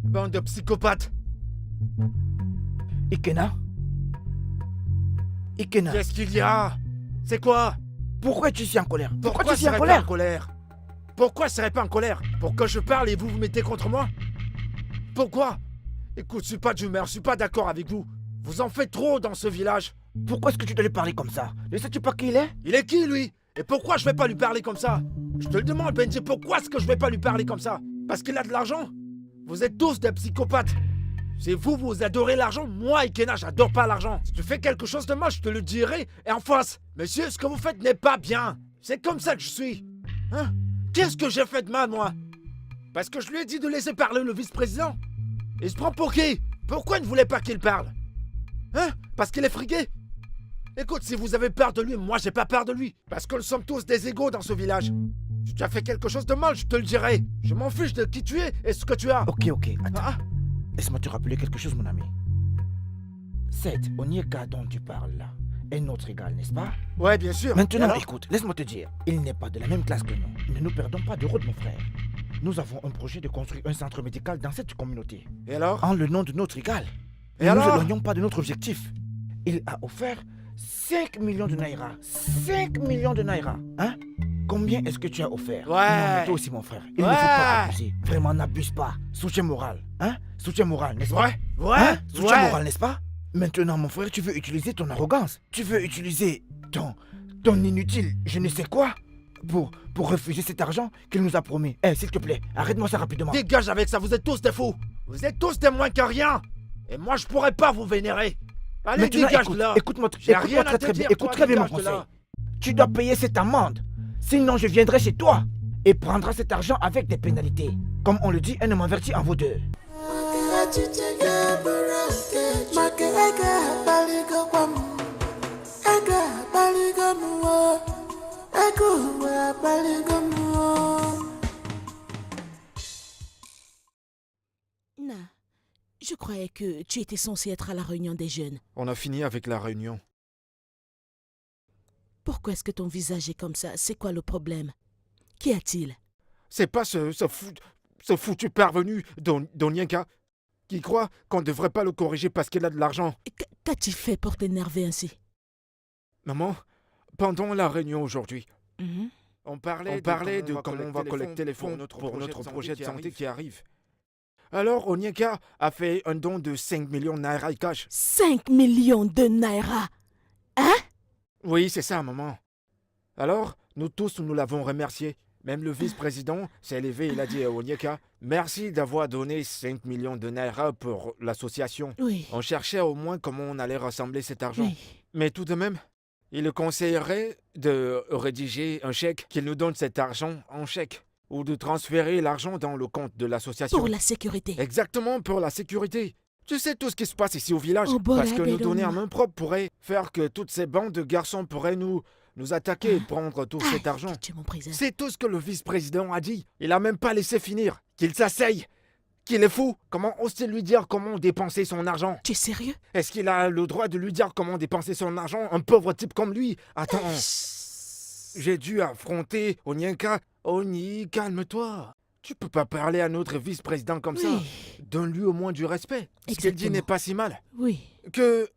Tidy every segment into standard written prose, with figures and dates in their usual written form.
Bande de psychopathes. Ikena? Ikena, Qu'est-ce qu'il y a? C'est quoi? pourquoi tu es en colère? Pourquoi Pourquoi tu je es en serais pas en colère? colère? Pourquoi je serais pas en colère? Pour que je parle et vous vous mettez contre moi? Pourquoi? Écoute, je suis pas d'humeur, je suis pas d'accord avec vous. Vous en faites trop dans ce village. Pourquoi est-ce que tu dois lui parler comme ça? Ne sais-tu pas qui il est? Il est qui, lui? Et pourquoi je vais pas lui parler comme ça? Je te le demande, Benji, pourquoi est-ce que je vais pas lui parler comme ça? Parce qu'il a de l'argent? Vous êtes tous des psychopathes. C'est vous, vous adorez l'argent. Moi, Ikena, j'adore pas l'argent. Si tu fais quelque chose de mal, je te le dirai. Et en face, monsieur, ce que vous faites n'est pas bien. C'est comme ça que je suis. Hein? Qu'est-ce que j'ai fait de mal, moi? Parce que je lui ai dit de laisser parler le vice-président. Il se prend pour qui? Pourquoi il ne voulait pas qu'il parle? Hein? Parce qu'il est frigué? Écoute, si vous avez peur de lui, moi j'ai pas peur de lui. Parce que nous sommes tous des égaux dans ce village. Si tu as fait quelque chose de mal, je te le dirai. Je m'en fiche de qui tu es et ce que tu as. Ok, attends. Ah, Laisse-moi te rappeler quelque chose, mon ami. Cette Onyeka dont tu parles là est notre égal, n'est-ce pas? ouais, bien sûr. Maintenant, Alors écoute, laisse-moi te dire. Il n'est pas de la même classe que nous. Ne nous perdons pas de route, mon frère. Nous avons un projet de construire un centre médical dans cette communauté. Et alors? En le nom de notre égal. Et nous alors? éloignons pas de notre objectif. Il a offert 5 millions de naira. 5 millions de naira. Hein? Combien est-ce que tu as offert? Ouais. Non, mais toi aussi, mon frère. Il ne Ouais. faut pas abuser. Vraiment, n'abuse pas. Soutien moral. Hein? Soutien moral, n'est-ce pas? Ouais, Hein? Soutien ouais. moral, n'est-ce pas? Maintenant, mon frère, tu veux utiliser ton arrogance. Tu veux utiliser ton inutile je ne sais quoi pour refuser cet argent qu'il nous a promis. Eh, s'il te plaît, arrête-moi ça rapidement. Dégage avec ça, vous êtes tous des fous. Vous êtes tous des moins que rien. Et moi, je pourrais pas vous vénérer. Allez, Maintenant, dégage écoute, de là. écoute-moi J'ai rien à très te très bien. dire, Écoute toi, très bien mon dégage de conseil. là. Tu dois payer cette amende. Sinon, je viendrai chez toi et prendras cet argent avec des pénalités. Comme on le dit, un homme averti en vaut deux. Na, je croyais que tu étais censé être à la réunion des jeunes. On a fini avec la réunion. Pourquoi est-ce que ton visage est comme ça? C'est quoi le problème? Qu'y a-t-il? C'est pas ce foutu parvenu d'Onyeka qui croit qu'on ne devrait pas le corriger parce qu'il a de l'argent. Qu'a-t-il fait pour t'énerver ainsi? Maman, pendant la réunion aujourd'hui, Mhm. on parlait de comment on va collecter les fonds pour notre projet de santé qui arrive. Alors, Onyeka a fait un don de 5 millions de naira cash. 5 millions de naira! Hein? Oui, c'est ça, maman. Alors, nous tous, nous l'avons remercié. Même le vice-président s'est levé et il a dit à Onyeka, merci d'avoir donné 5 millions de naira pour l'association. Oui. On cherchait au moins comment on allait rassembler cet argent. Oui. Mais tout de même, il le conseillerait de rédiger un chèque, qu'il nous donne cet argent en chèque, ou de transférer l'argent dans le compte de l'association. Pour la sécurité. Exactement, pour la sécurité. Tu sais tout ce qui se passe ici au village. Oh, Parce que nous Bora donner en Bedoma. main propre pourrait faire que toutes ces bandes de garçons pourraient nous attaquer et prendre tout cet argent. Tu es mon président. C'est tout ce que le vice-président a dit. Il a même pas laissé finir. Qu'il s'asseye. Qu'il est fou. Comment ose-t-il lui dire comment dépenser son argent? Tu es sérieux? Est-ce qu'il a le droit de lui dire comment dépenser son argent? Un pauvre type comme lui. Attends. J'ai dû affronter Onyeka. Oni, calme-toi. Tu peux pas parler à notre vice-président comme ça. Oui. Donne-lui au moins du respect. Ce qu'il dit Exactement. n'est pas si mal. Oui. Que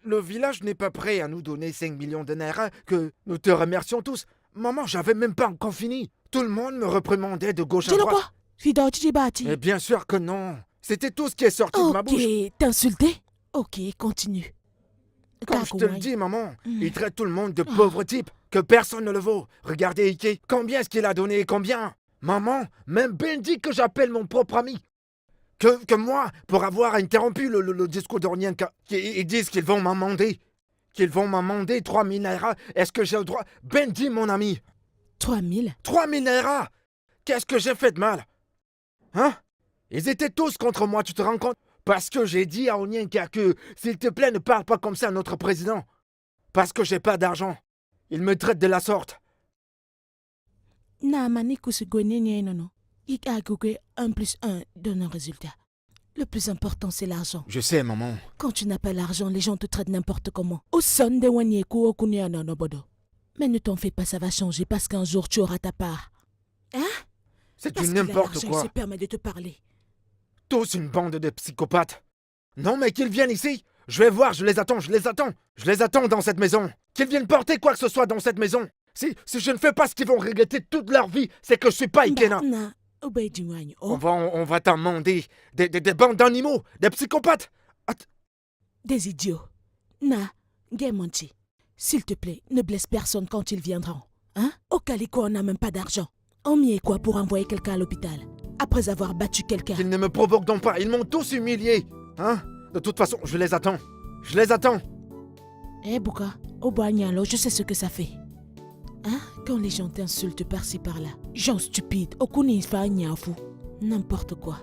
le village n'est pas prêt à nous donner 5 millions de naira, que nous te remercions tous. Maman, j'avais même pas encore fini. Tout le monde me reprimandait de gauche à Dis-le droite. quoi? Fidor Tchibati. Mais bien sûr que non. C'était tout ce qui est sorti de ma Ok, bouche. t'as insulté? Ok, continue. Comme je te le Kakumai. dis, maman, Mm. il traite tout le monde de pauvre type, que personne ne le vaut. Regardez Ike, combien est-ce qu'il a donné? Combien? Maman, même Bendy que j'appelle mon propre ami. Que moi, pour avoir interrompu le discours d'Ornienka, ils disent qu'ils vont m'amender. Qu'ils vont m'amender 3000 naira. Est-ce que j'ai le droit? Bendy, mon ami. 3000? 3000 naira. Qu'est-ce que j'ai fait de mal? Hein? Ils étaient tous contre moi, tu te rends compte? Parce que j'ai dit à Onyeka que, s'il te plaît, ne parle pas comme ça à notre président. Parce que j'ai pas d'argent. Il me traite de la sorte. Na mani kusigwenye nono. Ik agougue 1 plus 1 donne un résultat. Le plus important, c'est l'argent. Je sais, maman. Quand tu n'as pas l'argent, les gens te traitent n'importe comment. Au son de wanyeku okunya nonobodo. Mais ne t'en fais pas, ça va changer parce qu'un jour tu auras ta part. Hein? C'est Parce du qu'il a n'importe l'argent, quoi. il se permet de te parler. tous une bande de psychopathes. Non, mais qu'ils viennent ici. Je vais voir, je les attends. Je les attends dans cette maison. Qu'ils viennent porter quoi que ce soit dans cette maison. Si je ne fais pas ce qu'ils vont regretter toute leur vie, c'est que je suis pas Ikena. Na, obéis-moi. On va t'amender. Des bandes d'animaux, des psychopathes. Des idiots. Na, Gemonti, s'il te plaît, ne blesse personne quand ils viendront. Hein? Au Calico, on n'a même pas d'argent. On m'y est quoi pour envoyer quelqu'un à l'hôpital? Après avoir battu quelqu'un. Qu'ils ne me provoquent donc pas, ils m'ont tous humilié. Hein? De toute façon, je les attends. Eh, Bouka, au Boagnalo, je sais ce que ça fait. Hein? Quand les gens t'insultent par-ci par-là. Gens stupides, Okuni fou. N'importe quoi.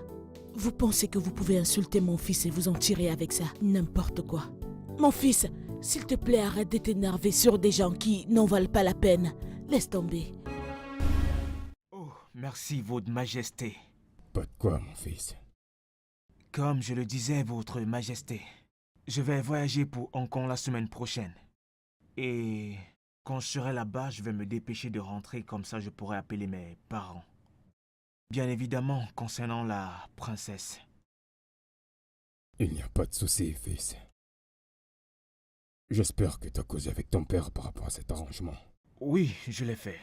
Vous pensez que vous pouvez insulter mon fils et vous en tirer avec ça? N'importe quoi. Mon fils, s'il te plaît, arrête de t'énerver sur des gens qui n'en valent pas la peine. Laisse tomber. Oh, merci, Votre Majesté. Pas de quoi, mon fils. Comme je le disais, Votre Majesté, je vais voyager pour Hong Kong la semaine prochaine. Et quand je serai là-bas, je vais me dépêcher de rentrer, comme ça je pourrai appeler mes parents. Bien évidemment, concernant la princesse. Il n'y a pas de souci, fils. J'espère que tu as causé avec ton père par rapport à cet arrangement. Oui, je l'ai fait.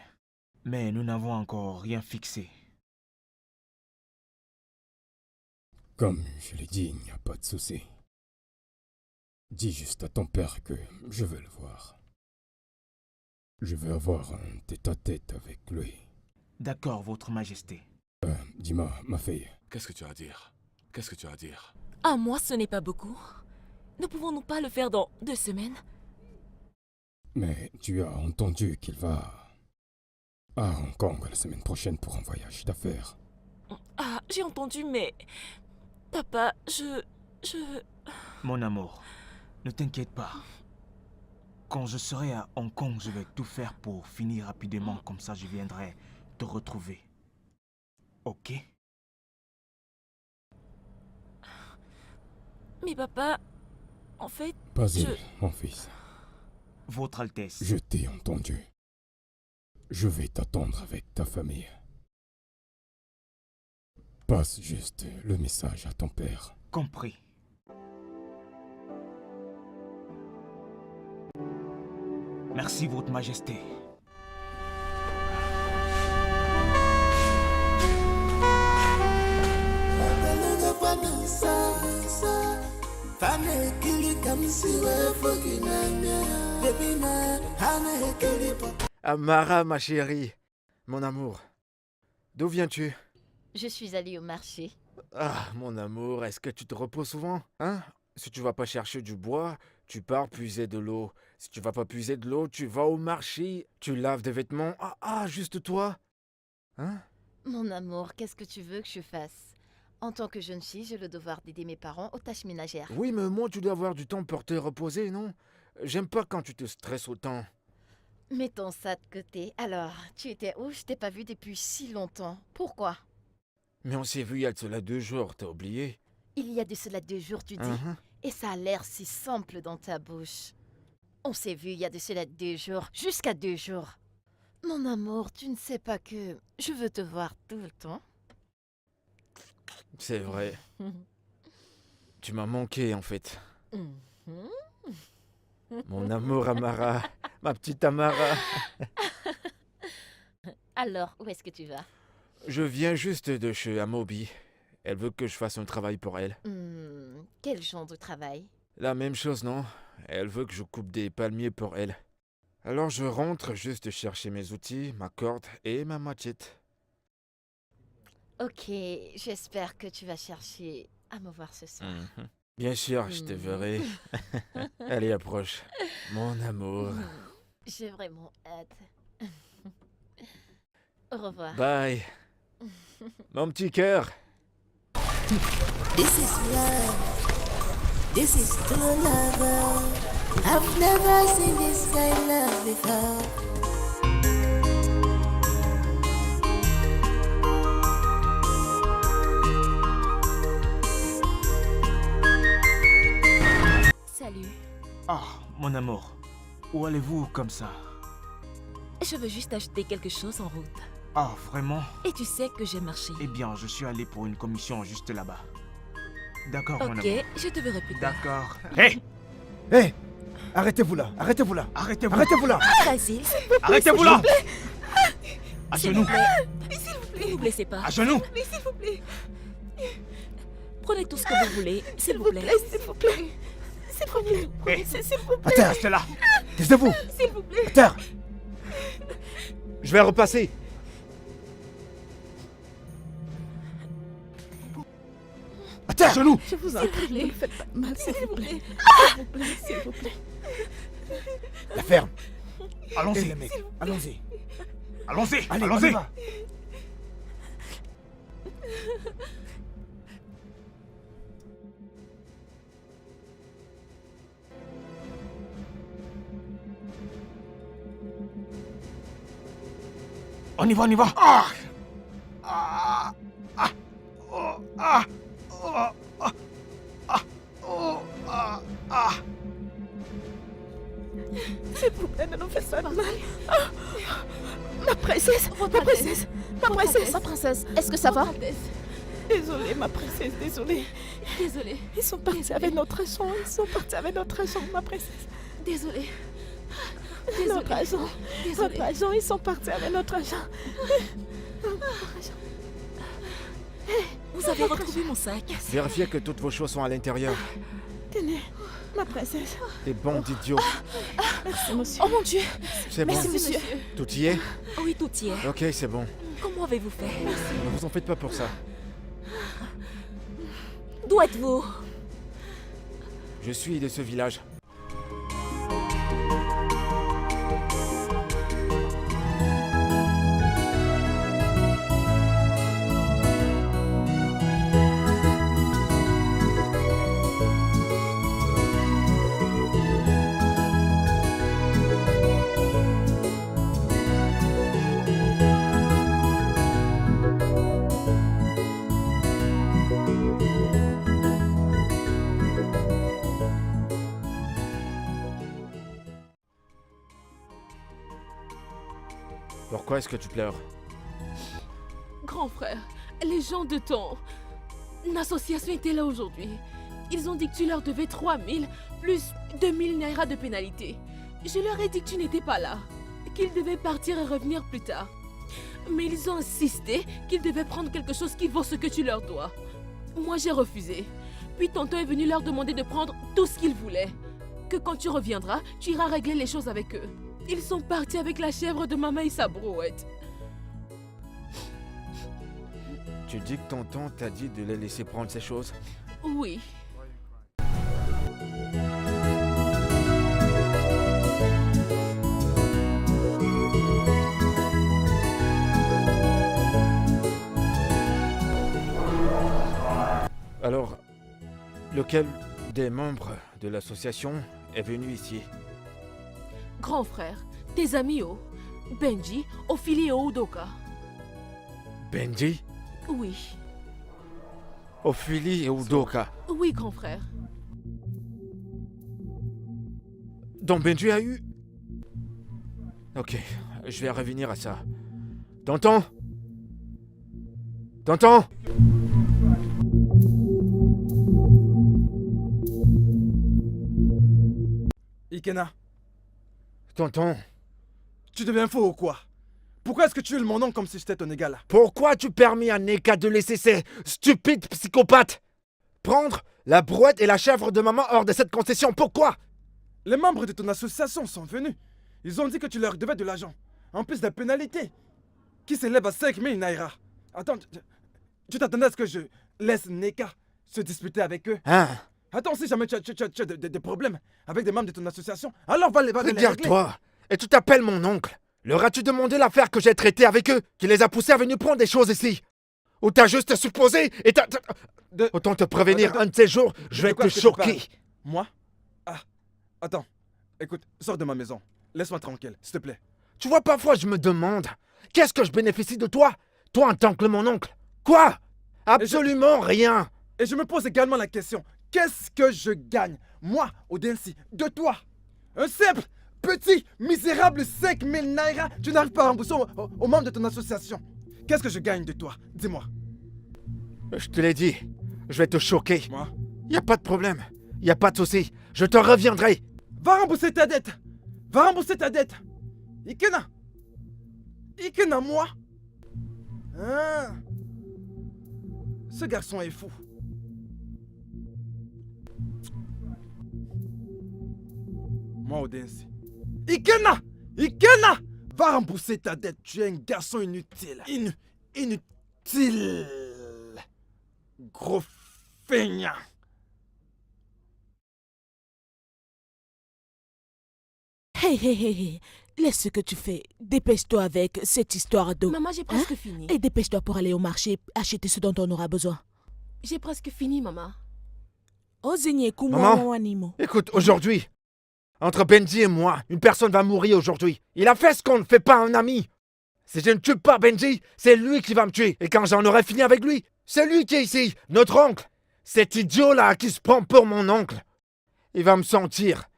Mais nous n'avons encore rien fixé. Comme je l'ai dit, il n'y a pas de souci. Dis juste à ton père que je veux le voir. Je veux avoir un tête-à-tête avec lui. D'accord, Votre Majesté. Dis-moi, ma fille. Qu'est-ce que tu as à dire? Qu'est-ce que tu as à dire? À moi, ce n'est pas beaucoup. Ne pouvons-nous pas le faire dans 2 semaines? Mais tu as entendu qu'il va à Hong Kong la semaine prochaine pour un voyage d'affaires. Ah, j'ai entendu, mais... Papa, Mon amour, ne t'inquiète pas. Quand je serai à Hong Kong, je vais tout faire pour finir rapidement. Comme ça, je viendrai te retrouver. Ok? Mais papa... En fait... Basile, mon fils. Votre Altesse. Je t'ai entendu. Je vais t'attendre avec ta famille. Passe juste le message à ton père. Compris. Merci, Votre Majesté. Amara, ma chérie, mon amour, d'où viens-tu? Je suis allée au marché. Ah, mon amour, est-ce que tu te reposes souvent? Hein? Si tu vas pas chercher du bois, tu pars puiser de l'eau. Si tu vas pas puiser de l'eau, tu vas au marché, tu laves des vêtements. Juste toi? Hein? Mon amour, qu'est-ce que tu veux que je fasse? En tant que jeune fille, j'ai le devoir d'aider mes parents aux tâches ménagères. Oui, mais moi, tu dois avoir du temps pour te reposer, non? J'aime pas quand tu te stresses autant. Mettons ça de côté. Alors, tu étais où? Je t'ai pas vu depuis si longtemps. Pourquoi? Mais on s'est vu il y a de cela 2 jours, t'as oublié? Il y a de cela 2 jours, tu dis. Et ça a l'air si simple dans ta bouche. On s'est vu il y a de cela 2 jours, jusqu'à 2 jours. Mon amour, tu ne sais pas que je veux te voir tout le temps. C'est vrai. Tu m'as manqué, en fait. Mon amour Amara, ma petite Amara. Alors, où est-ce que tu vas? Je viens juste de chez Amobi. Elle veut que je fasse un travail pour elle. Quel genre de travail? La même chose, non? Elle veut que je coupe des palmiers pour elle. Alors je rentre juste chercher mes outils, ma corde et ma machette. Ok, j'espère que tu vas chercher à me voir ce soir. Bien sûr, je te verrai. Allez, approche. Mon amour. J'ai vraiment hâte. Au revoir. Bye. Mon petit cœur. This is love. This is true love. I've never seen this kind of love before. Salut. Ah, mon amour. Où allez-vous comme ça? Je veux juste acheter quelque chose en route. Ah, vraiment? Et tu sais que j'ai marché. Eh bien, je suis allé pour une commission juste là-bas. D'accord, mon Ok, amour. je te verrai plus tard. D'accord. Hé, Hé, arrêtez-vous là, arrêtez-vous là. arrêtez-vous. Arrêtez-vous là. Basile, Arrêtez-vous là. À s'il genoux. vous plaît. Ne vous blessez pas. À genoux. Mais s'il vous plaît. Prenez tout ce que vous voulez, s'il vous plaît. S'il vous plaît. S'il vous plaît. Hé, S'il vous plaît. À terre, reste là. taisez-vous. S'il vous plaît. À terre. Je vais repasser. À terre. À genoux. Je vous en prie, ne me faites pas mal, s'il vous plaît. S'il vous plaît, s'il vous plaît. La ferme. Et Allons-y. les mecs, allons-y. Allons-y. Allez, on y Allons-y. va. On y va, on y va. Ah. Ah. Ah. Oh. Ah. Oh. Ah. Ah. Oh. Ah. Ah. S'il vous plaît, ne nous faites pas mal. Ah. Ma princesse, Votre ma princesse, ma princesse. Ma princesse, est-ce que ça va? Désolée, ma princesse, désolée. Désolée. Ils sont partis avec notre agent, ils sont partis avec notre agent, ma princesse. Désolée. Notre agent, notre agent, ils sont partis avec notre agent. Vous avez retrouvé mon sac. Vérifiez que toutes vos choses sont à l'intérieur. Tenez, ma princesse. Des bandes d'idiots. Merci, monsieur. Oh mon Dieu. C'est bon. Merci, monsieur. Tout y est? Oui, tout y est. Ok, c'est bon. Comment avez-vous fait? Ne vous en faites pas pour ça. D'où êtes-vous? Je suis de ce village. Pourquoi est-ce que tu pleures? Grand frère, les gens de ton association étaient là aujourd'hui. Ils ont dit que tu leur devais 3000 plus 2000 naira de pénalité. Je leur ai dit que tu n'étais pas là, qu'ils devaient partir et revenir plus tard. Mais ils ont insisté qu'ils devaient prendre quelque chose qui vaut ce que tu leur dois. Moi, j'ai refusé. Puis tonton est venu leur demander de prendre tout ce qu'ils voulaient. Que quand tu reviendras, tu iras régler les choses avec eux. Ils sont partis avec la chèvre de maman et sa brouette. Tu dis que tonton t'a dit de les laisser prendre ces choses? Oui. Alors, lequel des membres de l'association est venu ici? Grand frère, tes amis Benji, Ophélie et Udoka. Benji, Oui. Ophélie et Udoka. Oui, grand frère. Donc Benji a eu... Ok, je vais revenir à ça. Tonton? Tonton? Ikena, Tonton, tu deviens faux ou quoi? Pourquoi est-ce que tu hurles mon nom comme si j'étais ton égal là? pourquoi tu permets à Neka de laisser ces stupides psychopathes prendre la brouette et la chèvre de maman hors de cette concession? Pourquoi? Les membres de ton association sont venus. Ils ont dit que tu leur devais de l'argent, en plus des pénalités, qui s'élèvent à 5000 naira. Attends, tu t'attendais à ce que je laisse Neka se disputer avec eux? Hein? Attends, si jamais tu as des problèmes avec des membres de ton association, alors va les régler. Regarde-toi, et tu t'appelles mon oncle. Leur as-tu demandé l'affaire que j'ai traitée avec eux, qui les a poussés à venir prendre des choses ici? Ou t'as juste supposé et t'as... Autant te prévenir, un de ces jours, je vais te choquer. Moi? Ah, attends. Écoute, sors de ma maison. Laisse-moi tranquille, s'il te plaît. Tu vois, parfois je me demande, qu'est-ce que je bénéficie de toi? Toi en tant que mon oncle? Quoi? Absolument rien. Et je me pose également la question, qu'est-ce que je gagne, moi, Odensi, de toi? Un simple, petit, misérable 5000 naira, tu n'arrives pas à rembourser aux membres de ton association. Qu'est-ce que je gagne de toi? Dis-moi. Je te l'ai dit, je vais te choquer. Moi? Y a pas de problème. Y a pas de souci. Je te reviendrai. Va rembourser ta dette. Va rembourser ta dette. Ikena. Ikena, moi. Hein? Ce garçon est fou. Moi, Odensi. Ikena! Ikena! Va rembourser ta dette. Tu es un garçon inutile. Inutile. Gros feignant. Hé, hé, hé, hé. Laisse ce que tu fais. Dépêche-toi avec cette histoire d'eau. Maman, j'ai presque fini. Et dépêche-toi pour aller au marché, acheter ce dont on aura besoin. J'ai presque fini, maman. Oh, Zigné, Maman, écoute, aujourd'hui, entre Benji et moi, une personne va mourir aujourd'hui. Il a fait ce qu'on ne fait pas à un ami. Si je ne tue pas Benji, c'est lui qui va me tuer. Et quand j'en aurai fini avec lui, c'est lui qui est ici, notre oncle. Cet idiot-là qui se prend pour mon oncle. Il va me sentir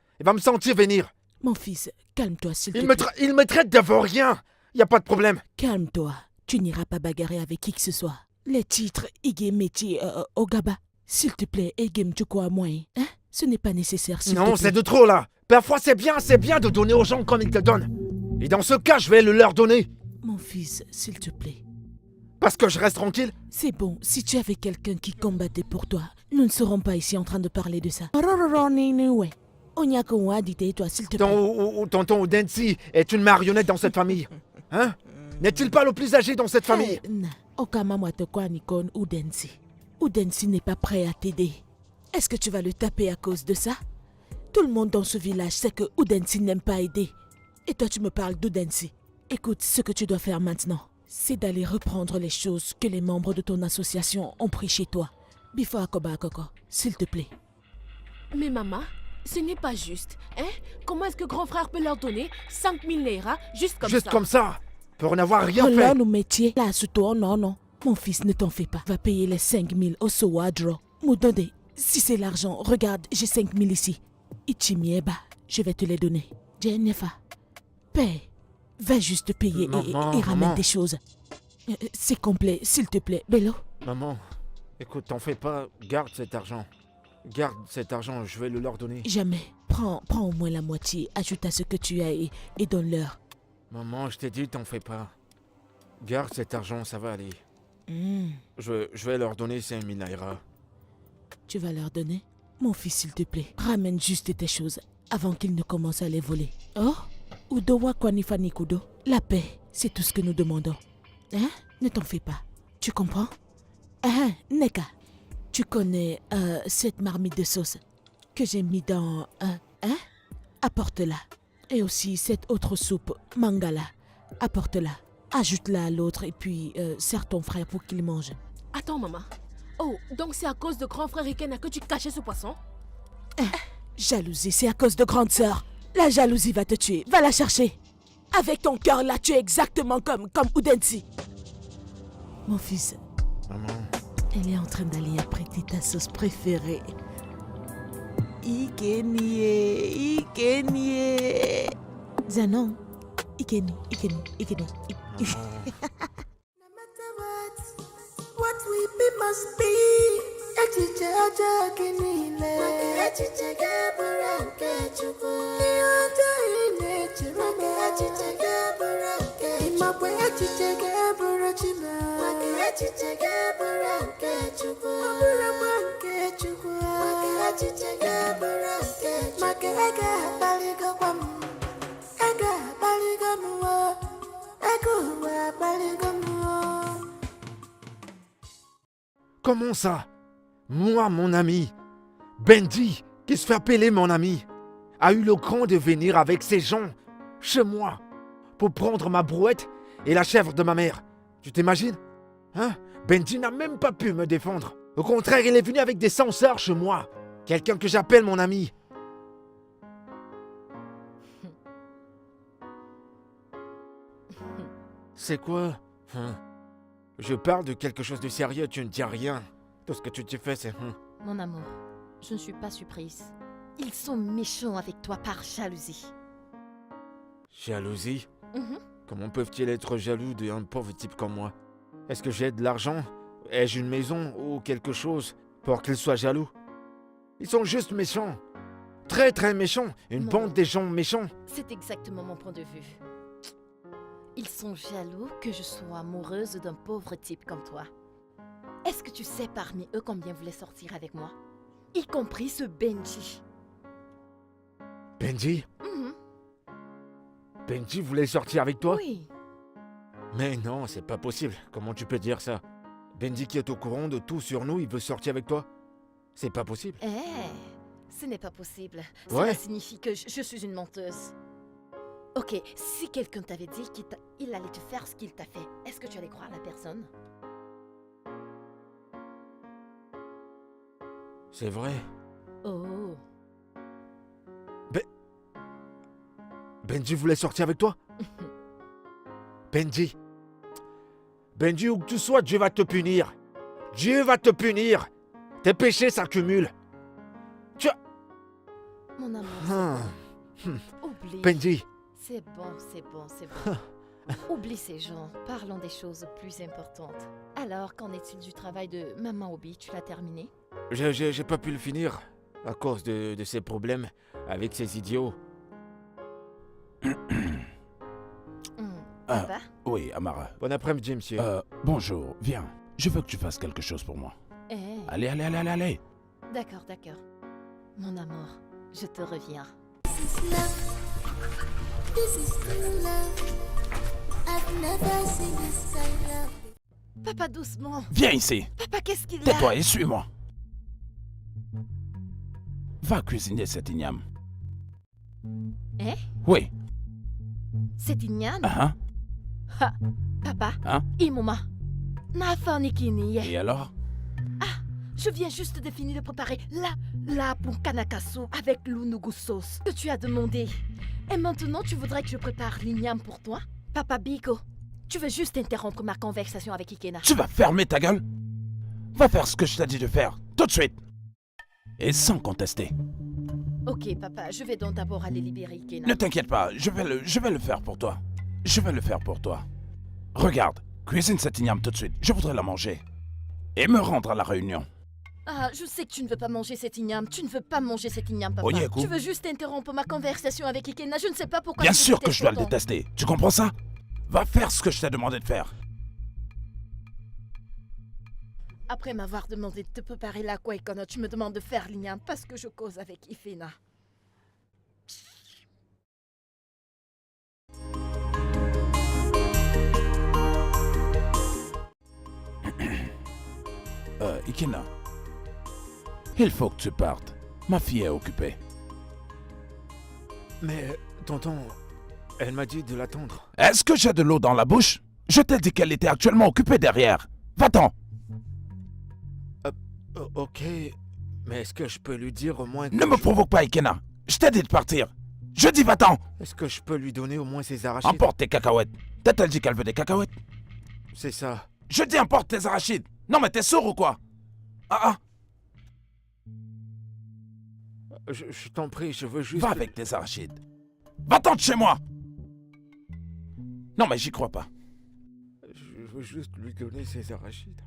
venir. Mon fils, calme-toi, s'il te Il plaît. il me traite de vaurien. Y a pas de problème. Calme-toi. Tu n'iras pas bagarrer avec qui que ce soit. Les titres, Igem métier, Ogaba. S'il te plaît, Igem Chukwa moi. Hein? Ce n'est pas nécessaire, s'il te Non, plaît. c'est de trop là. Parfois c'est bien de donner aux gens comme ils te donnent. Et dans ce cas, je vais le leur donner. Mon fils, s'il te plaît. Parce que je reste tranquille. C'est bon, si tu avais quelqu'un qui combattait pour toi, nous ne serons pas ici en train de parler de ça. Toi, s'il te plaît. Tonton Odensi est une marionnette dans cette famille. Hein? N'est-il pas le plus âgé dans cette famille? Udensi n'est pas prêt à t'aider. Est-ce que tu vas le taper à cause de ça? Tout le monde dans ce village sait que Udensi n'aime pas aider. Et toi, tu me parles d'Udensi. Écoute, ce que tu dois faire maintenant, c'est d'aller reprendre les choses que les membres de ton association ont pris chez toi. Bifo Akoba Akoko, s'il te plaît. Mais maman, ce n'est pas juste. Hein? Comment est-ce que grand frère peut leur donner 5000 Naira juste comme ça? Juste comme ça, pour n'avoir rien Oh fait. là, le métier, là, sous toi, non. Mon fils, ne t'en fais pas. Va payer les 5000 au Sowadro. Moudonde, si c'est l'argent, regarde, j'ai 5000 ici. Ichimieba, je vais te les donner. Jennifer, paie. Va juste payer et ramène maman. des choses. C'est complet, s'il te plaît. Bello. Maman, écoute, t'en fais pas, garde cet argent. Garde cet argent, je vais le leur donner. Jamais. Prends au moins la moitié, ajoute à ce que tu as et donne-leur. Maman, je t'ai dit, t'en fais pas. Garde cet argent, ça va aller. Je vais leur donner 5000 Naira. Tu vas leur donner? Mon fils, s'il te plaît, ramène juste tes choses avant qu'ils ne commencent à les voler. Oh? Udowa Kwanifani Kudo. La paix, c'est tout ce que nous demandons. Hein? Ne t'en fais pas. Tu comprends? Neka. Tu connais cette marmite de sauce que j'ai mis dans... Apporte-la. Et aussi cette autre soupe, mangala. Apporte-la. Ajoute-la à l'autre et puis serre ton frère pour qu'il mange. Attends, maman. Oh, donc c'est à cause de grand frère Ikena que tu cachais ce poisson? Jalousie, c'est à cause de grande sœur. La jalousie va te tuer. Va la chercher. Avec ton cœur là, tu es exactement comme Udensi. Mon fils. Maman. Elle est en train d'aller apprêter ta sauce préférée. Ikenie. Zanon. Ikeni. What we be must be. Echiche ọjọọ gị niile. Maka echiche ga-abụrụ nke Chukwu. Ihe ọjọọ ị na-echere. Maka echiche ga-abụrụ nke Chukwu. Ịmakwa echiche ga-abụrụ Chima. Maka echiche ga-abụrụ nke Chukwu. Ọ bụrụkwa nke Chukwu. Maka echiche ga-abụrụ nke Chukwu. Maka ego akpaligo m. Ego akpaligo m. Ego ụwa akpaligo m. Comment ça? Moi, mon ami, Benji, qui se fait appeler mon ami, a eu le cran de venir avec ces gens chez moi pour prendre ma brouette et la chèvre de ma mère. Tu t'imagines? Hein? Benji n'a même pas pu me défendre. Au contraire, il est venu avec des censeurs chez moi. Quelqu'un que j'appelle mon ami. C'est quoi? Je parle de quelque chose de sérieux, tu ne dis rien. Tout ce que tu te fais, c'est... Mon amour, je ne suis pas surprise. Ils sont méchants avec toi par jalousie. Jalousie? Comment peuvent-ils être jaloux d'un pauvre type comme moi? Est-ce que j'ai de l'argent? Ai-je une maison ou quelque chose pour qu'ils soient jaloux? Ils sont juste méchants. Très très méchants. Une Non. bande des gens méchants. C'est exactement mon point de vue. Ils sont jaloux que je sois amoureuse d'un pauvre type comme toi. Est-ce que tu sais parmi eux combien voulaient sortir avec moi? Y compris ce Benji. Benji? Mhm. Benji voulait sortir avec toi? Oui. Mais non, c'est pas possible. Comment tu peux dire ça? Benji qui est au courant de tout sur nous, il veut sortir avec toi? C'est pas possible. Ce n'est pas possible. Ouais. Cela signifie que je suis une menteuse. Ok, si quelqu'un t'avait dit qu'il allait te faire ce qu'il t'a fait, est-ce que tu allais croire la personne? C'est vrai. Oh. Benji voulait sortir avec toi? Benji. Benji, où que tu sois, Dieu va te punir. Dieu va te punir. Tes péchés s'accumulent. Mon amour, Ah. c'est bon. Oublie. Benji. C'est bon, c'est bon, c'est bon. Oublie ces gens. Parlons des choses plus importantes. Alors, qu'en est-il du travail de Maman Obi? Tu l'as terminé? J'ai pas pu le finir à cause de ces problèmes avec ces idiots. Papa? Oui, Amara. Bon après-midi, monsieur. Bonjour, viens. Je veux que tu fasses quelque chose pour moi. Allez, allez, allez, allez, allez. D'accord, d'accord. Mon amour, je te reviens. This is true love. I've never seen this kind of love. Papa, doucement. Viens ici. Papa, qu'est-ce qu'il a? Tais-toi et suis-moi. Va cuisiner cet igname. Hein? Oui. C'est igname? Ah, Ha! Papa? Hein? Imoma. Nafanikini. Et alors? Je viens juste de finir de préparer la kanakasu avec l'unugu sauce que tu as demandé. Et maintenant, tu voudrais que je prépare l'igname pour toi? Papa Biko, tu veux juste interrompre ma conversation avec Ikena? Tu vas fermer ta gueule? Va faire ce que je t'ai dit de faire, tout de suite. Et sans contester. Ok, papa, je vais donc d'abord aller libérer Ikena. Ne t'inquiète pas, je vais le faire pour toi. Je vais le faire pour toi. Regarde, cuisine cette igname tout de suite. Je voudrais la manger. Et me rendre à la réunion. Ah, je sais que tu ne veux pas manger cet igname. Tu ne veux pas manger cet igname, papa. Onyeku. Tu veux juste interrompre ma conversation avec Ikena. Je ne sais pas pourquoi. Bien tu sûr que détestes je dois le autant. détester. Tu comprends ça? Va faire ce que je t'ai demandé de faire. Après m'avoir demandé de te préparer la kwaikona, tu me demandes de faire l'igname parce que je cause avec Ifena. Ikena. Il faut que tu partes. Ma fille est occupée. Mais, tonton, elle m'a dit de l'attendre. Est-ce que j'ai de l'eau dans la bouche? Je t'ai dit qu'elle était actuellement occupée derrière. Va-t'en. Ok, mais est-ce que je peux lui dire au moins que Ne me provoque pas, Ikena. Je t'ai dit de partir. Je dis va-t'en. Est-ce que je peux lui donner au moins ses arachides? Emporte tes cacahuètes. T'a-t-elle dit qu'elle veut des cacahuètes? C'est ça. Je dis emporte tes arachides. Non mais t'es sourd ou quoi? Ah. Je t'en prie, je veux juste... Va avec tes arachides. Va-t'en de chez moi. Non mais j'y crois pas. Je veux juste lui donner ses arachides.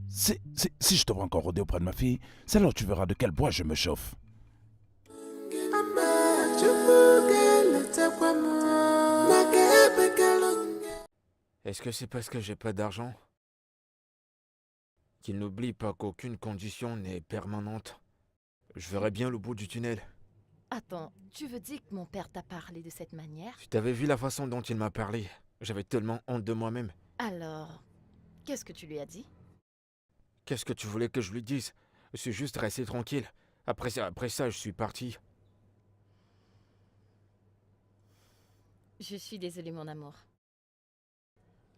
Si je te vois encore rôder auprès de ma fille, c'est là où tu verras de quel bois je me chauffe. Est-ce que c'est parce que j'ai pas d'argent? Qu'il n'oublie pas qu'aucune condition n'est permanente. Je verrai bien le bout du tunnel. Attends, tu veux dire que mon père t'a parlé de cette manière? Si t'avais vu la façon dont il m'a parlé, j'avais tellement honte de moi-même. Alors, qu'est-ce que tu lui as dit? Qu'est-ce que tu voulais que je lui dise? Je suis juste resté tranquille. Après ça, je suis parti. Je suis désolée, mon amour.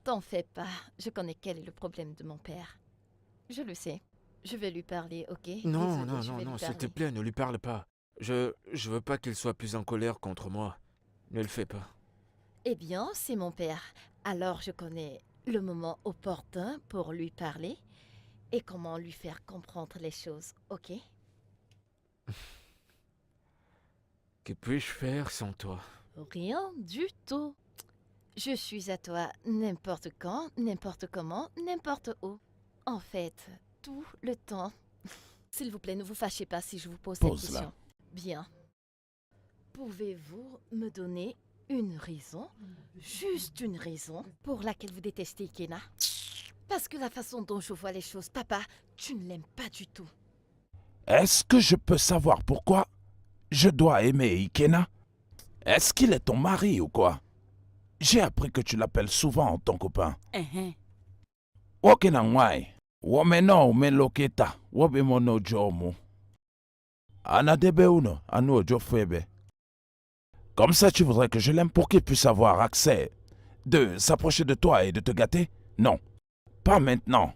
T'en fais pas, je connais quel est le problème de mon père. Je le sais. Je vais lui parler, ok? Non, Désolée, je vais lui non, s'il te parler. plaît, ne lui parle pas. Je veux pas qu'il soit plus en colère contre moi. Ne le fais pas. Eh bien, c'est mon père. Alors je connais le moment opportun pour lui parler et comment lui faire comprendre les choses, ok? Que puis-je faire sans toi? Rien du tout. Je suis à toi n'importe quand, n'importe comment, n'importe où. En fait, tout le temps. S'il vous plaît, ne vous fâchez pas si je vous pose cette Pose-la. question. Bien. Pouvez-vous me donner une raison, juste une raison, pour laquelle vous détestez Ikena? Parce que la façon dont je vois les choses, papa, tu ne l'aimes pas du tout. Est-ce que je peux savoir pourquoi je dois aimer Ikena? Est-ce qu'il est ton mari ou quoi? J'ai appris que tu l'appelles souvent ton copain. Wakena ngwai, wameno umeloketa, wabemono jomu. Anadebe uno, anu ojo febe. Comme ça, tu voudrais que je l'aime pour qu'il puisse avoir accès de s'approcher de toi et de te gâter? Non, pas maintenant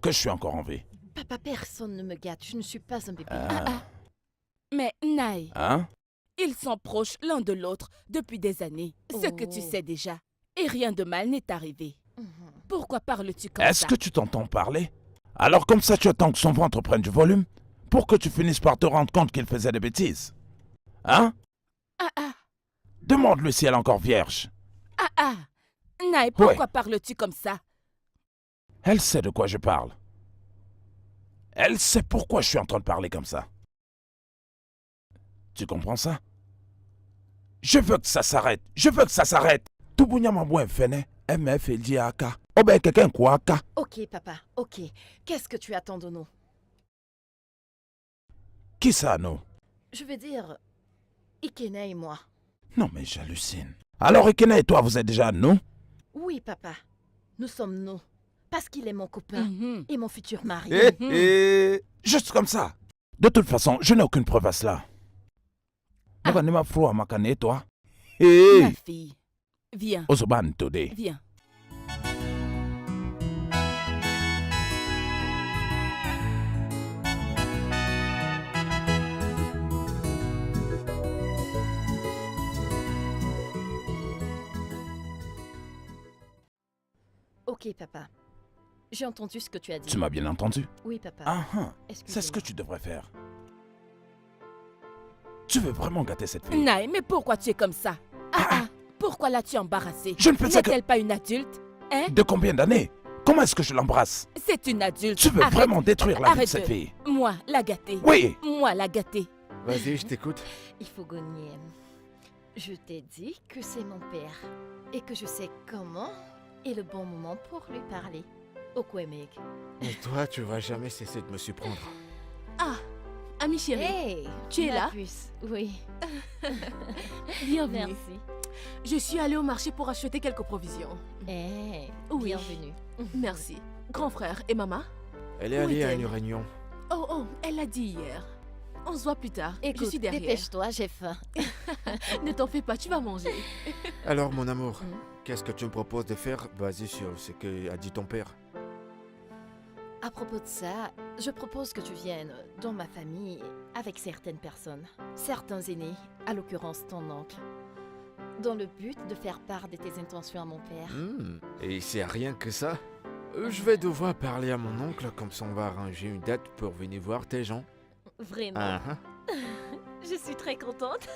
que je suis encore en vie. Papa, personne ne me gâte, je ne suis pas un bébé. Mais Nai, Hein? ils sont proches l'un de l'autre depuis des années. Ce que tu sais déjà. Et rien de mal n'est arrivé. Pourquoi parles-tu comme ça? Est-ce que tu t'entends parler? Alors comme ça, tu attends que son ventre prenne du volume pour que tu finisses par te rendre compte qu'il faisait des bêtises? Hein? Demande-lui si elle est encore vierge. Nai, pourquoi parles-tu comme ça? Elle sait de quoi je parle. Elle sait pourquoi je suis en train de parler comme ça. Tu comprends ça? Je veux que ça s'arrête. Je veux que ça s'arrête. Tubunyamabou fene, MF et Diaka. Obe quelqu'un quoi aka. Ok, papa, ok. Qu'est-ce que tu attends de nous? Qui ça, nous? Je veux dire, Ikena et moi. Non, mais j'hallucine. Alors, Ikena et toi, vous êtes déjà nous? Oui, papa. Nous sommes nous. Parce qu'il est mon copain et mon futur mari. Juste comme ça. De toute façon, je n'ai aucune preuve à cela. Ma froid, ma canne, toi. Ma fille, viens. Osoban today. Viens. Ok, papa. J'ai entendu ce que tu as dit. Tu m'as bien entendu? Oui, papa. C'est ce que tu devrais faire. Tu veux vraiment gâter cette fille? Nai, mais pourquoi tu es comme ça? Pourquoi l'as-tu embarrassée? Je ne pensais que... N'est-elle pas une adulte? Hein? De combien d'années? Comment est-ce que je l'embrasse? C'est une adulte. Tu veux vraiment détruire la vie de Arrête cette fille? Moi, la gâter. Oui. Moi, la gâter. Vas-y, je t'écoute. Il faut gagner. Je t'ai dit que c'est mon père et que je sais comment est le bon moment pour lui parler. Okwemek. Et toi, tu vas jamais cesser de me surprendre. Ami chérie, Hey, tu es ma là? puce. Oui. Bienvenue. Merci. Je suis allée au marché pour acheter quelques provisions. Oui. Bienvenue. Merci. Grand frère et maman? Elle est Où allée à est-elle? une réunion. Oh, elle l'a dit hier. On se voit plus tard. Écoute, je suis derrière. dépêche-toi, j'ai faim. Ne t'en fais pas, tu vas manger. Alors, mon amour, qu'est-ce que tu me proposes de faire basé sur ce que a dit ton père? À propos de ça, je propose que tu viennes dans ma famille avec certaines personnes, certains aînés, à l'occurrence ton oncle, dans le but de faire part de tes intentions à mon père. Et c'est rien que ça? Je vais devoir parler à mon oncle, comme ça on va arranger une date pour venir voir tes gens. Vraiment. Je suis très contente.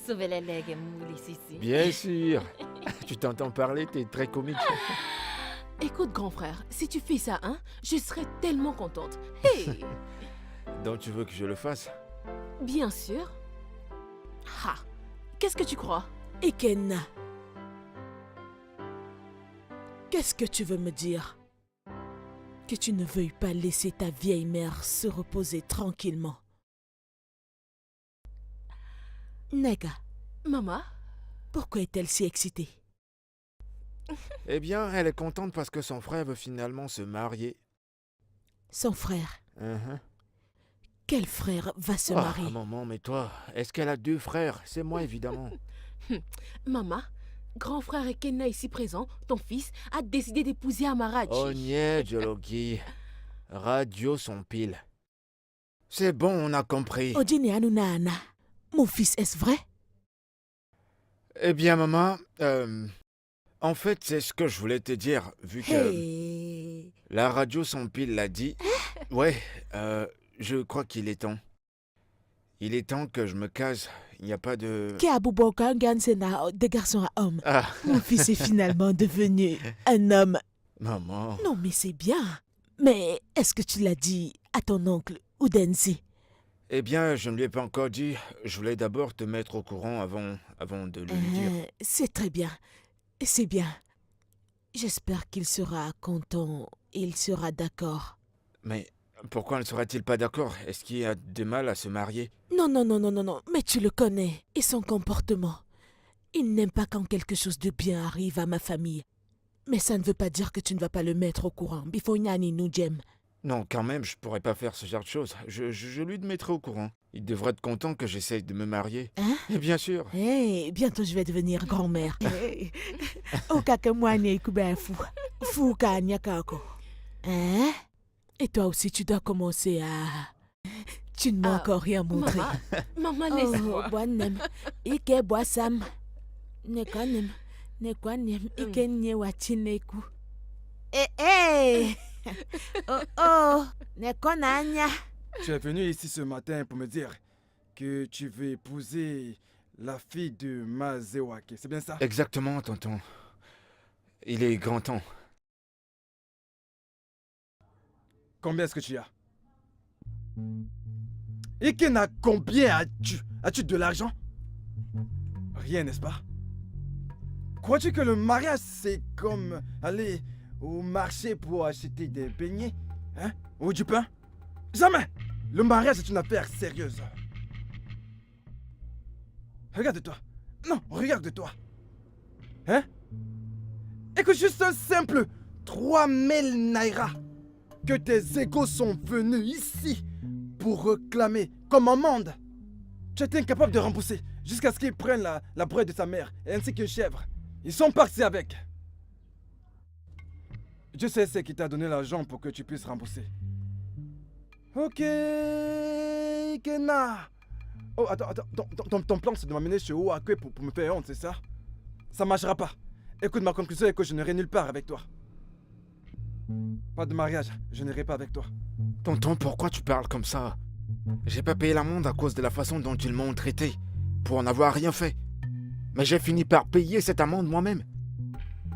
Sauver les legs, mouli ici. Bien sûr. Tu t'entends parler, t'es très comique. Écoute, grand frère, si tu fais ça, je serais tellement contente. Hey! Donc tu veux que je le fasse? Bien sûr. Qu'est-ce que tu crois? Ikena. Qu'est-ce que tu veux me dire? Que tu ne veuilles pas laisser ta vieille mère se reposer tranquillement. Nega. Maman? Pourquoi est-elle si excitée? Eh bien, elle est contente parce que son frère veut finalement se marier. Son frère? Quel frère va se Oh, marier? maman, mais toi, est-ce qu'elle a 2 frères? C'est moi, évidemment. Maman, grand frère Ikena ici présent, ton fils, a décidé d'épouser Amarachi. Oh, nie, Jologi. Radio son pile. C'est bon, on a compris. Odine Anunana. Mon fils, est-ce vrai? Eh bien, maman, en fait, c'est ce que je voulais te dire, vu que la radio son pile l'a dit. Ouais, je crois qu'il est temps. Il est temps que je me case. Il n'y a pas de... Qui a Bouboka Gansena de garçon à homme. Ah. Mon fils est finalement devenu un homme. Maman. Non, mais c'est bien. Mais est-ce que tu l'as dit à ton oncle Udensi? Eh bien, je ne lui ai pas encore dit. Je voulais d'abord te mettre au courant avant de le lui dire. C'est très bien. C'est bien. J'espère qu'il sera content. Il sera d'accord. Mais pourquoi ne serait-il pas d'accord? Est-ce qu'il y a du mal à se marier? Non, non, non, non, non, non. Mais tu le connais. Et son comportement. Il n'aime pas quand quelque chose de bien arrive à ma famille. Mais ça ne veut pas dire que tu ne vas pas le mettre au courant. Bifonyani nous j'aime. Non, quand même, je pourrais pas faire ce genre de choses. Je lui mettrai au courant. Il devrait être content que j'essaye de me marier. Hein? Et bien sûr. Hey, bientôt je vais devenir grand-mère. Au kakemwani kuben fou. Fou kanya kako. Hein? Et toi aussi, tu dois commencer à... Tu ne m'as encore rien montré. Maman, laisse-moi. Oh, boinem. Ike boisam. Nekonim. Nekwanim. Ike nye wachineku. Eh. Oh oh. Nekonanya. Tu es venu ici ce matin pour me dire que tu veux épouser la fille de Mazewake. C'est bien ça? Exactement, tonton. Il est grand temps. Combien est-ce que tu as? Ikena, combien as-tu? As-tu de l'argent? Rien, n'est-ce pas? Crois-tu que le mariage, c'est comme aller au marché pour acheter des beignets? Hein? Ou du pain? Jamais! Le mariage est une affaire sérieuse. Regarde-toi. Non, regarde-toi. Hein? Écoute, juste un simple 3000 naira que tes égaux sont venus ici pour réclamer comme amende. Tu étais incapable de rembourser jusqu'à ce qu'ils prennent la brebis de sa mère ainsi qu'une chèvre. Ils sont partis avec. Je sais ce qui t'a donné l'argent pour que tu puisses rembourser. Ok, Ikena. Oh, attends. Ton plan, c'est de m'amener chez Oakwe pour me faire honte, c'est ça? Ça marchera pas. Écoute, ma conclusion est que je n'irai nulle part avec toi. Pas de mariage, je n'irai pas avec toi. Tonton, pourquoi tu parles comme ça? J'ai pas payé l'amende à cause de la façon dont ils m'ont traité, pour en avoir rien fait. Mais j'ai fini par payer cette amende moi-même.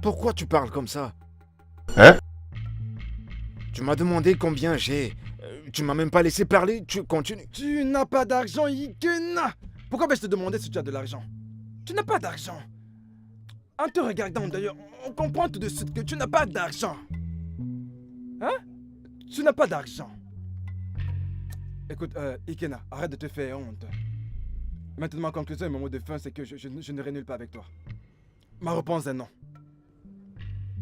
Pourquoi tu parles comme ça? Hein? Tu m'as demandé combien j'ai... Tu m'as même pas laissé parler, tu continues. Tu n'as pas d'argent, Ikena. Pourquoi vais-je te demander si tu as de l'argent? Tu n'as pas d'argent. En te regardant d'ailleurs, on comprend tout de suite que tu n'as pas d'argent. Hein? Tu n'as pas d'argent. Écoute, Ikena, arrête de te faire honte. Maintenant, ma conclusion et mon mot de fin, c'est que je ne nulle pas avec toi. Ma réponse est non.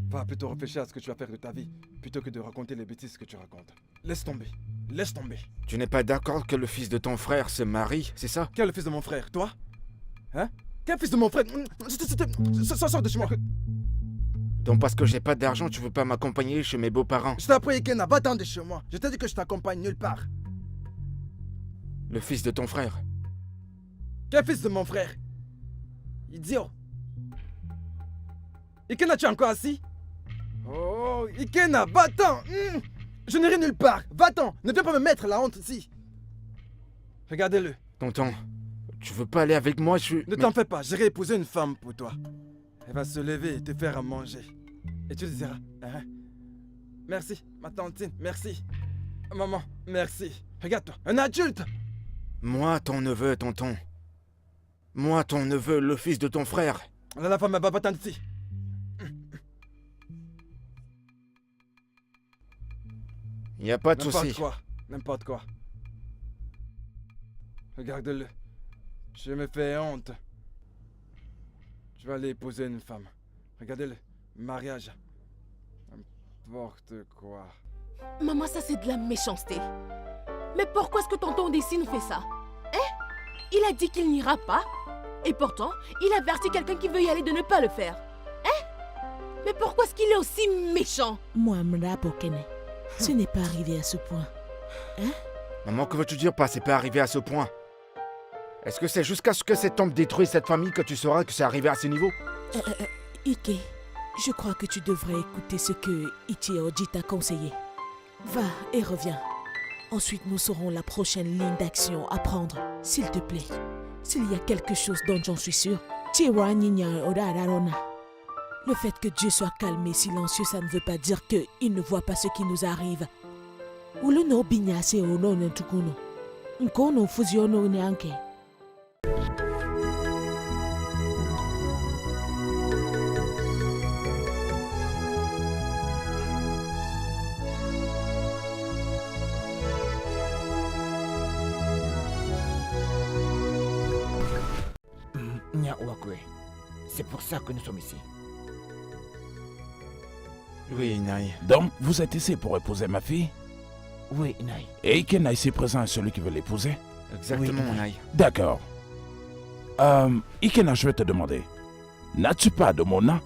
Va plutôt réfléchir à ce que tu vas faire de ta vie, plutôt que de raconter les bêtises que tu racontes. Laisse tomber. Laisse tomber. Tu n'es pas d'accord que le fils de ton frère se marie, c'est ça? Quel est le fils de mon frère? Toi? Hein? Quel fils de mon frère? Sors de chez moi. Donc parce que j'ai pas d'argent, tu veux pas m'accompagner chez mes beaux-parents? Je t'ai appris, Ikena, va-t'en de chez moi. Je t'ai dit que je t'accompagne nulle part. Le fils de ton frère? Quel fils de mon frère? Idiot. Ikena, tu es encore assis? Oh, Ikena, va-t'en. Je n'irai nulle part. Va-t'en. Ne viens pas me mettre la honte ici. Regardez-le. Tonton, tu veux pas aller avec moi? Ne t'en fais pas, j'irai épouser une femme pour toi. Elle va se lever et te faire à manger. Et tu diras, hein? Merci, ma tantine, merci. Maman, merci. Regarde-toi, un adulte. Moi, ton neveu, tonton. Moi, ton neveu, le fils de ton frère. La femme, elle va pas ici. Y a pas de souci. N'importe quoi. Regarde-le. Je me fais honte. Je vais aller épouser une femme. Regardez-le. Mariage. N'importe quoi. Maman, ça c'est de la méchanceté. Mais pourquoi est-ce que tonton Dessy nous fait ça? Hein? Il a dit qu'il n'ira pas. Et pourtant, il avertit quelqu'un qui veut y aller de ne pas le faire. Hein? Mais pourquoi est-ce qu'il est aussi méchant? Moi, Mrapokene, ce n'est pas arrivé à ce point. Hein? Maman, que veux-tu dire par c'est pas arrivé à ce point? Est-ce que c'est jusqu'à ce que cet homme détruise cette famille que tu sauras que c'est arrivé à ce niveau? Ike, je crois que tu devrais écouter ce que Ichioji t'a conseillé. Va et reviens. Ensuite, nous saurons la prochaine ligne d'action à prendre. S'il te plaît, s'il y a quelque chose dont j'en suis sûr, le fait que Dieu soit calme et silencieux, ça ne veut pas dire qu'il ne voit pas ce qui nous arrive. Nya Wakwe, c'est pour ça que nous sommes ici. Oui, Nai. Donc, vous êtes ici pour épouser ma fille? Oui, Nai. Et Ikena ici présent est celui qui veut l'épouser? Exactement, Oui, Nai. D'accord. Ikena, je vais te demander, n'as-tu pas de Mona?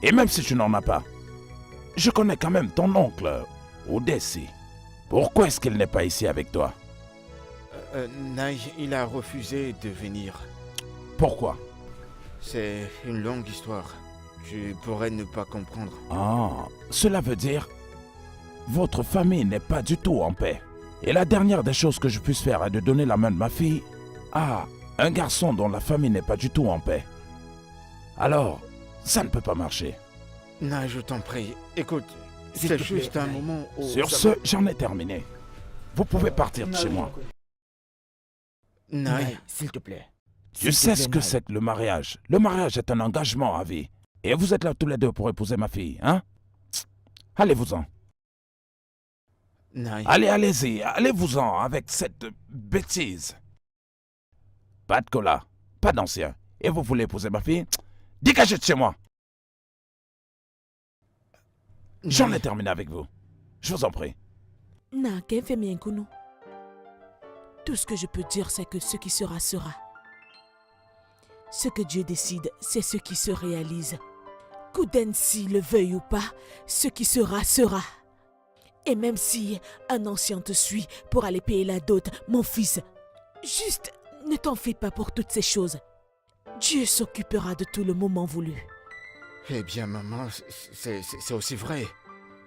Et même si tu n'en as pas, je connais quand même ton oncle, Odessi. Pourquoi est-ce qu'il n'est pas ici avec toi? Nai, il a refusé de venir. Pourquoi? C'est une longue histoire. Tu pourrais ne pas comprendre. Ah, cela veut dire votre famille n'est pas du tout en paix. Et la dernière des choses que je puisse faire est de donner la main de ma fille à un garçon dont la famille n'est pas du tout en paix. Alors, ça ne peut pas marcher. Nai, je t'en prie. Écoute, S'il c'est te juste plaît, un Nai. moment où... Sur ça ce, va- j'en ai terminé. Vous pouvez partir de chez moi. Nai, Nai, s'il te plaît. Tu sais ce que c'est que le mariage. Le mariage est un engagement à vie. Et vous êtes là tous les deux pour épouser ma fille, hein? Allez-vous-en. Nai. Allez, allez-y, allez-vous-en avec cette bêtise. Pas de cola, pas d'ancien. Et vous voulez épouser ma fille? Dégagez de chez moi. J'en ai terminé avec vous. Je vous en prie. Tout ce que je peux dire, c'est que ce qui sera, sera. Ce que Dieu décide, c'est ce qui se réalise. Koudensi le veuille ou pas, ce qui sera, sera. Et même si un ancien te suit pour aller payer la dot, mon fils, juste ne t'en fais pas pour toutes ces choses. Dieu s'occupera de tout le moment voulu. Eh bien, maman, c'est aussi vrai.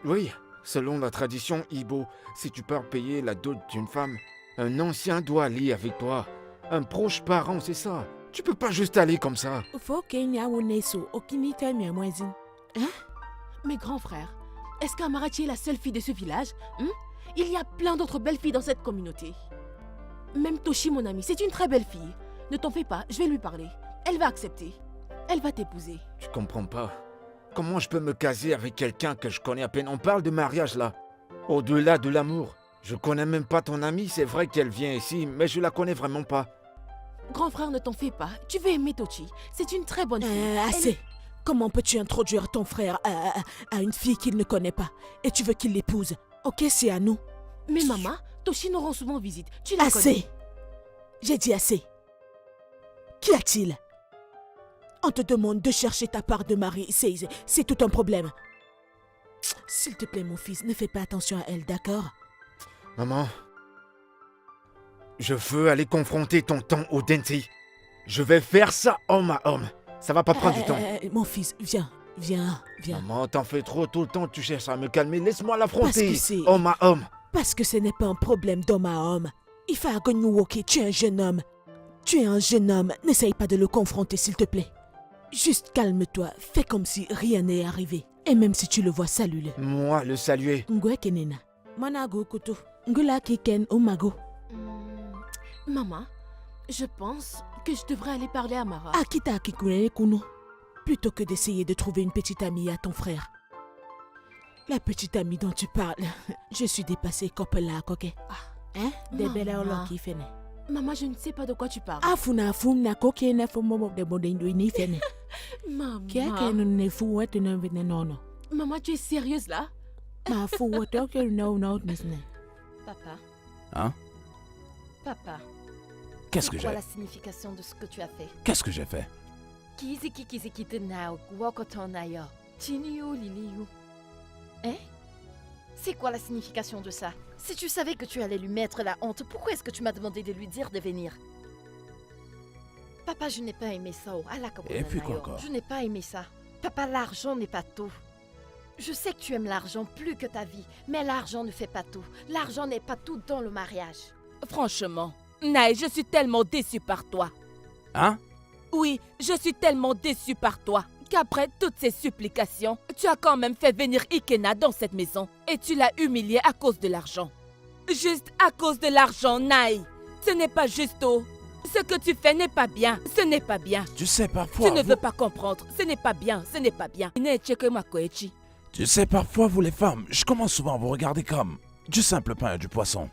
Oui, selon la tradition Ibo, si tu pars payer la dot d'une femme, un ancien doit aller avec toi. Un proche parent, c'est ça. Tu peux pas juste aller comme ça. Hein? Mes grands frères, est-ce qu'Amarachi est la seule fille de ce village? Il y a plein d'autres belles filles dans cette communauté. Même Toshi, mon amie, c'est une très belle fille. Ne t'en fais pas, je vais lui parler. Elle va accepter. Elle va t'épouser. Tu comprends pas. Comment je peux me caser avec quelqu'un que je connais à peine? On parle de mariage là. Au-delà de l'amour. Je connais même pas ton amie, c'est vrai qu'elle vient ici, mais je la connais vraiment pas. Grand frère, ne t'en fais pas. Tu veux aimer Tochi. C'est une très bonne fille. Assez. Comment peux-tu introduire ton frère à une fille qu'il ne connaît pas et tu veux qu'il l'épouse? Ok, c'est à nous. Mais maman, Toshi nous rend souvent visite. Tu la connais. Assez. J'ai dit assez. Qu'y a-t-il? On te demande de chercher ta part de mari. C'est tout un problème. S'il te plaît, mon fils, ne fais pas attention à elle, d'accord? Maman, je veux aller confronter tonton au Denti. Je vais faire ça homme à homme. Ça va pas prendre du temps. Mon fils, viens. Maman, t'en fais trop tout le temps, tu cherches à me calmer. Laisse-moi l'affronter. Parce que c'est... Homme à homme. Parce que ce n'est pas un problème d'homme à homme. Il faut que tu es un jeune homme. Tu es un jeune homme. N'essaye pas de le confronter, s'il te plaît. Juste calme-toi. Fais comme si rien n'est arrivé. Et même si tu le vois, salue-le. Moi, le saluer. Maman, je pense que je devrais aller parler à Mara. Plutôt que d'essayer de trouver une petite amie à ton frère. La petite amie dont tu parles, je suis dépassée, Kopela Koke. Hein? Des belles Maman. qui fait. Maman, je ne sais pas de quoi tu parles. Afuna fumna koke na fumo de bodendo ni fene. Maman. Kia ne fu wet na vene nono. Maman, tu es sérieuse là? Ma fu wet ok no nisne. Papa. Hein? Papa. Qu'est-ce que C'est quoi j'ai? la signification de ce que tu as fait? Qu'est-ce que j'ai fait? Kiziki te nao, wakotonayo, chiniyo liliyu. Hein? C'est quoi la signification de ça? Si tu savais que tu allais lui mettre la honte, pourquoi est-ce que tu m'as demandé de lui dire de venir? Papa, je n'ai pas aimé ça. Et puis quoi encore? Je n'ai pas aimé ça. Papa, l'argent n'est pas tout. Je sais que tu aimes l'argent plus que ta vie, mais l'argent ne fait pas tout. L'argent n'est pas tout dans le mariage. Franchement, Naï, je suis tellement déçue par toi. Hein? Oui, je suis tellement déçue par toi qu'après toutes ces supplications, tu as quand même fait venir Ikena dans cette maison et tu l'as humilié à cause de l'argent. Juste à cause de l'argent, Naï. Ce n'est pas juste, oh. Ce que tu fais n'est pas bien. Ce n'est pas bien. Tu sais, parfois... Tu ne veux pas comprendre. Ce n'est pas bien. Ce n'est pas bien. Tu sais, parfois, vous les femmes, je commence souvent à vous regarder comme du simple pain et du poisson.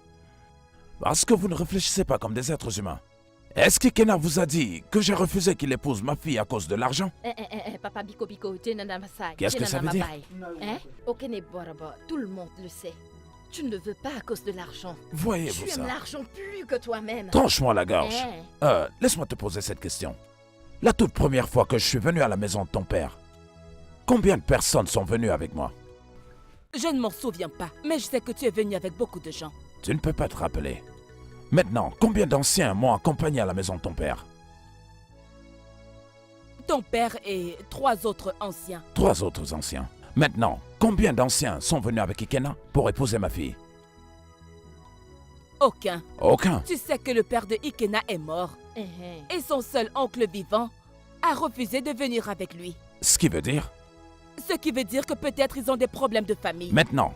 Parce que vous ne réfléchissez pas comme des êtres humains. Est-ce qu'Ikena vous a dit que j'ai refusé qu'il épouse ma fille à cause de l'argent? Papa Biko Biko, Qu'est-ce que ça veut dire? Tout le monde le sait. Tu ne le veux pas à cause de l'argent. Voyez-vous Tu ça? aimes l'argent plus que toi-même. Tranche-moi la gorge. Laisse-moi te poser cette question. La toute première fois que je suis venu à la maison de ton père, combien de personnes sont venues avec moi? Je ne m'en souviens pas, mais je sais que tu es venu avec beaucoup de gens. Tu ne peux pas te rappeler. Maintenant, combien d'anciens m'ont accompagné à la maison de ton père? Ton père et 3 autres anciens. 3 autres anciens. Maintenant, combien d'anciens sont venus avec Ikena pour épouser ma fille? Aucun. Aucun? Tu sais que le père de Ikena est mort. Et son seul oncle vivant a refusé de venir avec lui. Ce qui veut dire? Ce qui veut dire que peut-être ils ont des problèmes de famille. Maintenant,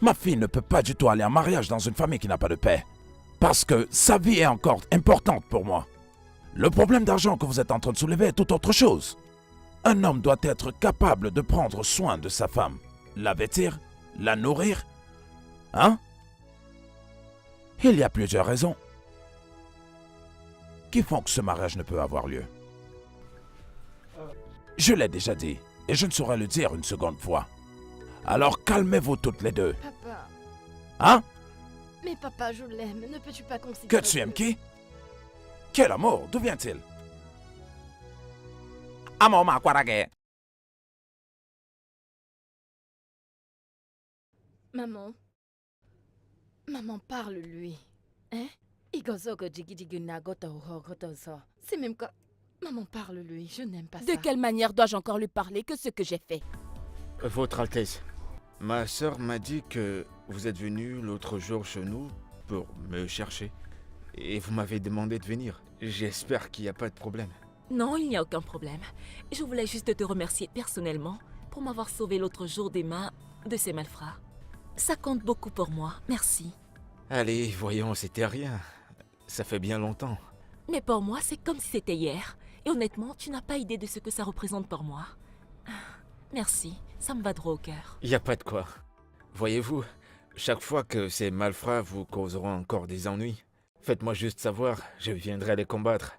ma fille ne peut pas du tout aller en mariage dans une famille qui n'a pas de paix. Parce que sa vie est encore importante pour moi. Le problème d'argent que vous êtes en train de soulever est tout autre chose. Un homme doit être capable de prendre soin de sa femme. La vêtir, la nourrir. Hein? Il y a plusieurs raisons qui font que ce mariage ne peut avoir lieu. Je l'ai déjà dit, et je ne saurais le dire une seconde fois. Alors calmez-vous toutes les deux. Papa. Hein? Mais papa, je l'aime. Ne peux-tu pas considérer Que tu aimes qui? Quel amour? D'où vient-il? Amour Makwarage. Maman. Maman, parle-lui. Hein? C'est même que... Maman, parle-lui. Je n'aime pas ça. De quelle manière dois-je encore lui parler que ce que j'ai fait? Votre Altesse, ma sœur m'a dit que vous êtes venu l'autre jour chez nous pour me chercher. Et vous m'avez demandé de venir. J'espère qu'il n'y a pas de problème. Non, il n'y a aucun problème. Je voulais juste te remercier personnellement pour m'avoir sauvé l'autre jour des mains de ces malfrats. Ça compte beaucoup pour moi, merci. Allez, voyons, c'était rien. Ça fait bien longtemps. Mais pour moi, c'est comme si c'était hier. Et honnêtement, tu n'as pas idée de ce que ça représente pour moi. Merci, ça me va droit au cœur. Il n'y a pas de quoi. Voyez-vous, chaque fois que ces malfrats vous causeront encore des ennuis, faites-moi juste savoir, je viendrai les combattre.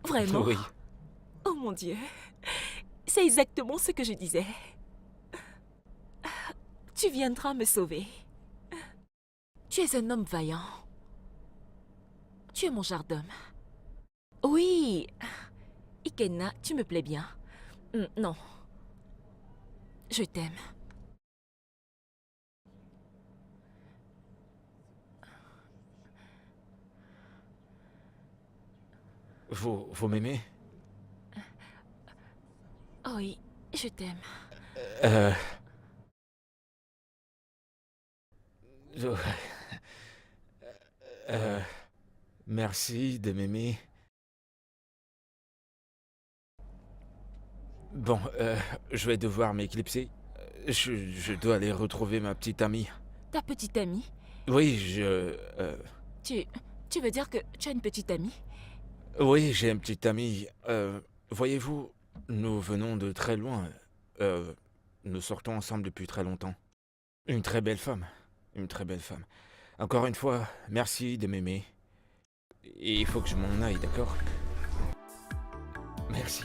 Vraiment? Oui. Oh mon Dieu, c'est exactement ce que je disais. Tu viendras me sauver. Tu es un homme vaillant. Tu es mon genre d'homme. Oui, Ikena, tu me plais bien. Non, je t'aime. Vous m'aimez? Oui, je t'aime. Merci de m'aimer. Bon, je vais devoir m'éclipser. Je dois aller retrouver ma petite amie. Ta petite amie? Oui, Tu veux dire que tu as une petite amie? Oui, j'ai une petite amie. Voyez-vous, nous venons de très loin. Nous sortons ensemble depuis très longtemps. Une très belle femme. Une très belle femme. Encore une fois, merci de m'aimer. Et il faut que je m'en aille, d'accord? Merci.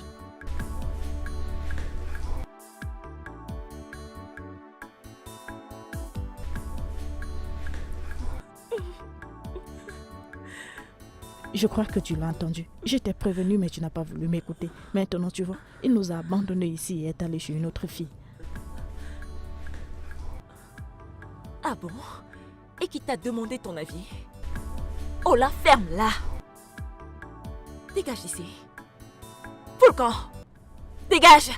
Je crois que tu l'as entendu. Je t'ai prévenu, mais tu n'as pas voulu m'écouter. Maintenant, tu vois, il nous a abandonnés ici et est allé chez une autre fille. Ah bon? Et qui t'a demandé ton avis? Oh là, ferme-la! Dégage d'ici. Fous le camp! Dégage!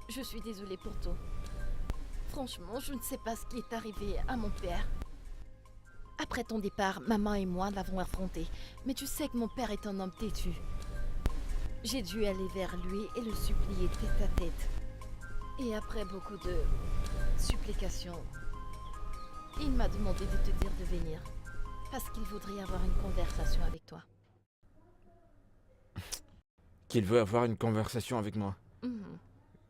Je suis désolée pour tout. Franchement, je ne sais pas ce qui est arrivé à mon père. Après ton départ, maman et moi l'avons affronté. Mais tu sais que mon père est un homme têtu. J'ai dû aller vers lui et le supplier tête à tête. Et après beaucoup de supplications, il m'a demandé de te dire de venir. Parce qu'il voudrait avoir une conversation avec toi. Qu'il veut avoir une conversation avec moi.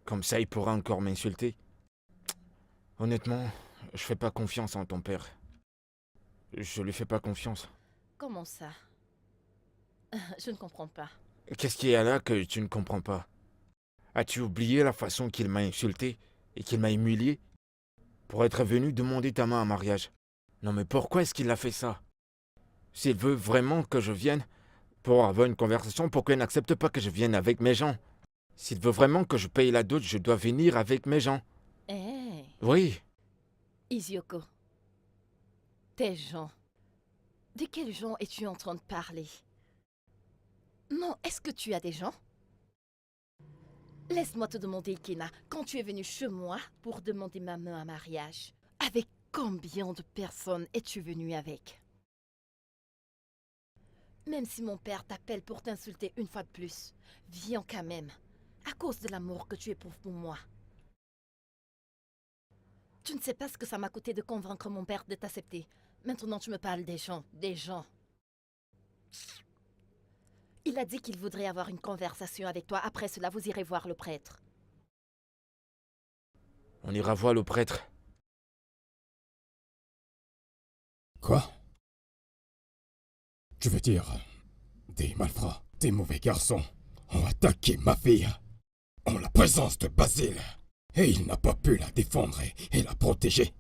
Comme ça, il pourra encore m'insulter. Honnêtement, je fais pas confiance en ton père. Je lui fais pas confiance. Comment ça? Je ne comprends pas. Qu'est-ce qu'il y a là que tu ne comprends pas? As-tu oublié la façon qu'il m'a insulté et qu'il m'a humilié pour être venu demander ta main en mariage? Non mais pourquoi est-ce qu'il a fait ça? S'il veut vraiment que je vienne pour avoir une conversation, pourquoi il n'accepte pas que je vienne avec mes gens? S'il veut vraiment que je paye la dot, je dois venir avec mes gens. Oui. Izioko. Tes gens. De quels gens es-tu en train de parler? Non, est-ce que tu as des gens? Laisse-moi te demander, Ikena, quand tu es venu chez moi pour demander ma main en mariage, avec combien de personnes es-tu venu avec? Même si mon père t'appelle pour t'insulter une fois de plus, viens quand même, à cause de l'amour que tu éprouves pour moi. Tu ne sais pas ce que ça m'a coûté de convaincre mon père de t'accepter. Maintenant, tu me parles des gens, Il a dit qu'il voudrait avoir une conversation avec toi. Après cela, vous irez voir le prêtre. On ira voir le prêtre. Quoi? Tu veux dire, des malfrats, des mauvais garçons ont attaqué ma fille en la présence de Basile et il n'a pas pu la défendre et la protéger.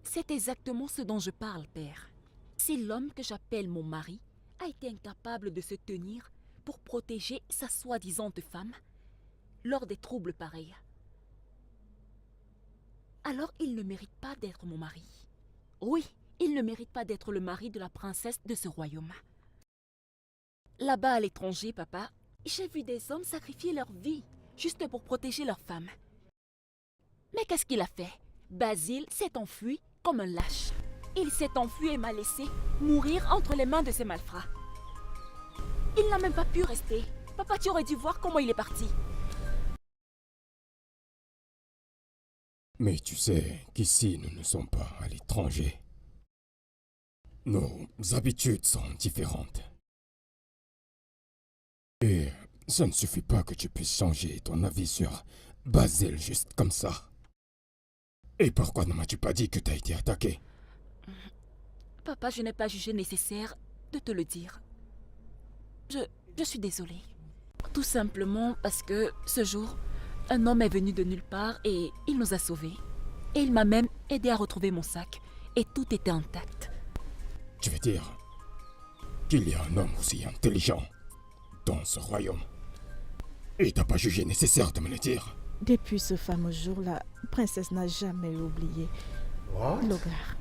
C'est exactement ce dont je parle, père. Si l'homme que j'appelle mon mari a été incapable de se tenir pour protéger sa soi-disant femme lors des troubles pareils, alors il ne mérite pas d'être mon mari. Oui, il ne mérite pas d'être le mari de la princesse de ce royaume. Là-bas à l'étranger, papa, j'ai vu des hommes sacrifier leur vie juste pour protéger leur femme. Mais qu'est-ce qu'il a fait? Basile s'est enfui comme un lâche. Il s'est enfui et m'a laissé mourir entre les mains de ces malfrats. Il n'a même pas pu rester. Papa, tu aurais dû voir comment il est parti. Mais tu sais qu'ici nous ne sommes pas à l'étranger. Nos habitudes sont différentes. Et ça ne suffit pas que tu puisses changer ton avis sur Basile juste comme ça. Et pourquoi ne m'as-tu pas dit que tu as été attaqué? Papa, je n'ai pas jugé nécessaire de te le dire. Je suis désolée. Tout simplement parce que ce jour, un homme est venu de nulle part et il nous a sauvés. Et il m'a même aidé à retrouver mon sac. Et tout était intact. Tu veux dire qu'il y a un homme aussi intelligent dans ce royaume? Et t'as pas jugé nécessaire de me le dire? Depuis ce fameux jour, la princesse n'a jamais oublié Logar.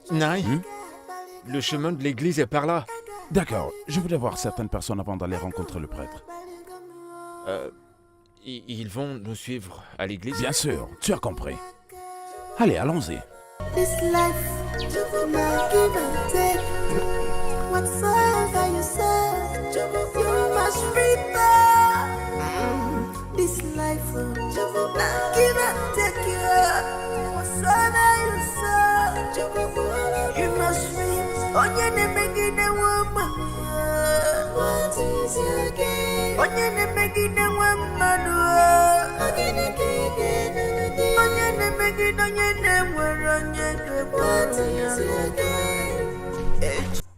Nai, le chemin de l'église est par là. D'accord, je voulais voir certaines personnes avant d'aller rencontrer le prêtre. Ils vont nous suivre à l'église? Bien sûr, tu as compris. Allez, allons-y. This life, give and take. Whatsoever you say, you must prepare. This life, give and take. Whatsoever you say, you must reap. Onye ne megide woman. What is your game? Onye ne megide woman. Onye ne megide onye ne nwere onye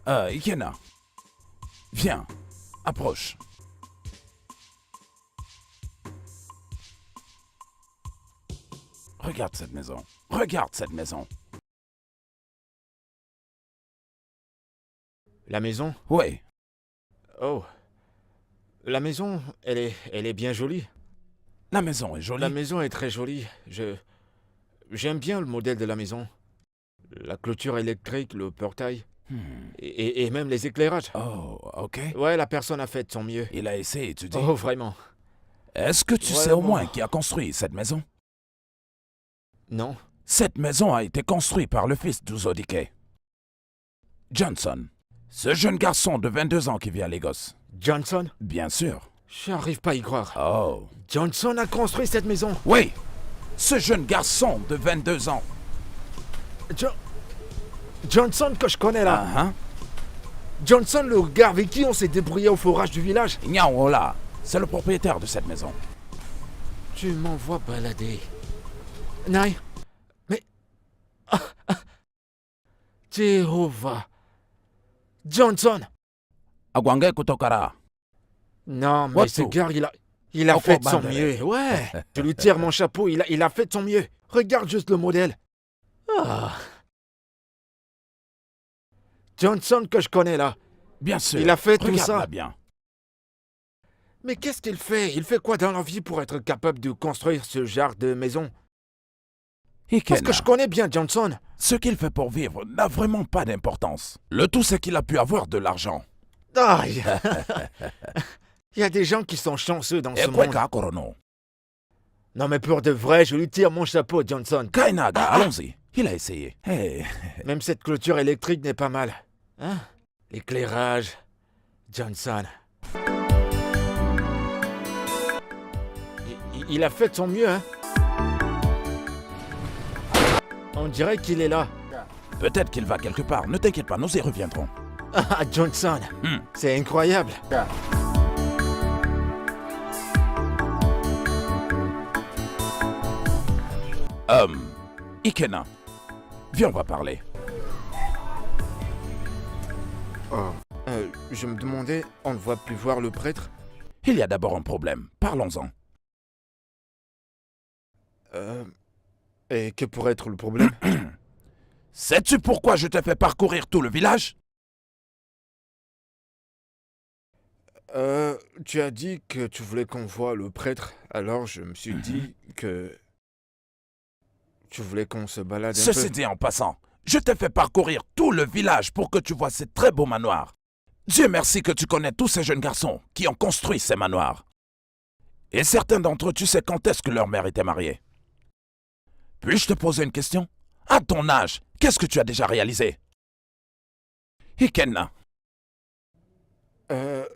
ga-ekwe. Ikena, viens, approche. Regarde cette maison. Regarde cette maison. La maison? Oui. Oh. La maison, elle est bien jolie. La maison est jolie. La maison est très jolie. J'aime bien le modèle de la maison. La clôture électrique, le portail. Et même les éclairages. Oh, ok. Ouais, la personne a fait de son mieux. Il a essayé, tu dis? Oh, vraiment. Est-ce que tu sais au moins qui a construit cette maison? Non. Cette maison a été construite par le fils d'Uzodike. Johnson. Ce jeune garçon de 22 ans qui vit à Lagos. Johnson? Bien sûr. J'arrive pas à y croire. Oh. Johnson a construit cette maison? Oui. Ce jeune garçon de 22 ans. Johnson que je connais là. Johnson, le gars avec qui on s'est débrouillé au forage du village. Nyaola, c'est le propriétaire de cette maison. Tu m'envoies balader. Nai, mais... Jéhovah. Johnson. Agwange Kutokara. Non, mais ce gars, il a fait de son mieux. Ouais, je lui tire mon chapeau, il a fait de son mieux. Regarde juste le modèle. Ah. Johnson que je connais là. Bien sûr. Il a fait tout ça. Bien. Mais qu'est-ce qu'il fait? Il fait quoi dans la vie pour être capable de construire ce genre de maison? Parce que je connais bien Johnson. Ce qu'il fait pour vivre n'a vraiment pas d'importance. Le tout, c'est qu'il a pu avoir de l'argent. Ah, il y a des gens qui sont chanceux dans ce monde. Non mais pour de vrai, je lui tire mon chapeau, Johnson. Kainaga, allons-y. Il a essayé. Hey. Même cette clôture électrique n'est pas mal. Hein? L'éclairage. Johnson. Il a fait de son mieux, hein? On dirait qu'il est là. Peut-être qu'il va quelque part. Ne t'inquiète pas, nous y reviendrons. Ah, Johnson. C'est incroyable. Ikena. Viens, on va parler. Je me demandais, on ne va plus voir le prêtre? Il y a d'abord un problème. Parlons-en. Et que pourrait être le problème? Sais-tu pourquoi je t'ai fait parcourir tout le village? Tu as dit que tu voulais qu'on voie le prêtre, alors je me suis dit que tu voulais qu'on se balade un peu. Ceci dit en passant, je t'ai fait parcourir tout le village pour que tu vois ces très beaux manoirs. Dieu merci que tu connais tous ces jeunes garçons qui ont construit ces manoirs. Et certains d'entre eux, tu sais quand est-ce que leur mère était mariée. Puis-je te poser une question? À ton âge, qu'est-ce que tu as déjà réalisé? Ikenna.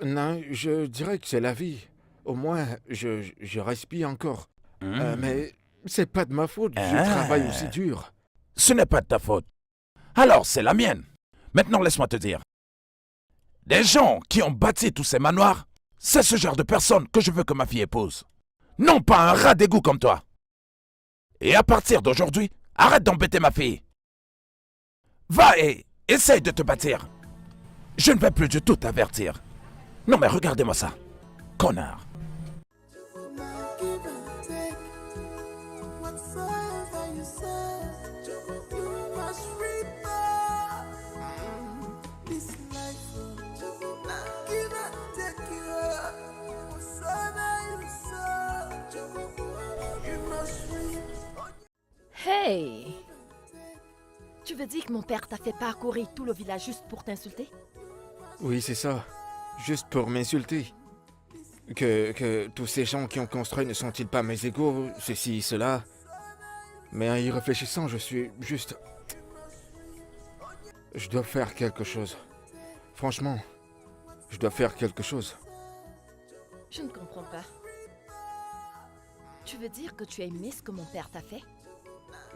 Non, je dirais que c'est la vie. Au moins, je respire encore. Mais c'est pas de ma faute, je travaille aussi dur. Ce n'est pas de ta faute. Alors, c'est la mienne. Maintenant, laisse-moi te dire. Des gens qui ont bâti tous ces manoirs, c'est ce genre de personnes que je veux que ma fille épouse. Non pas un rat d'égout comme toi. Et à partir d'aujourd'hui, arrête d'embêter ma fille. Va et essaye de te bâtir. Je ne vais plus du tout t'avertir. Non mais regardez-moi ça. Connard. Hey! Tu veux dire que mon père t'a fait parcourir tout le village juste pour t'insulter? Oui, c'est ça. Juste pour m'insulter. Que tous ces gens qui ont construit ne sont-ils pas mes égaux, ceci, cela. Mais en y réfléchissant, je suis juste... Je dois faire quelque chose. Franchement, je dois faire quelque chose. Je ne comprends pas. Tu veux dire que tu as aimé ce que mon père t'a fait?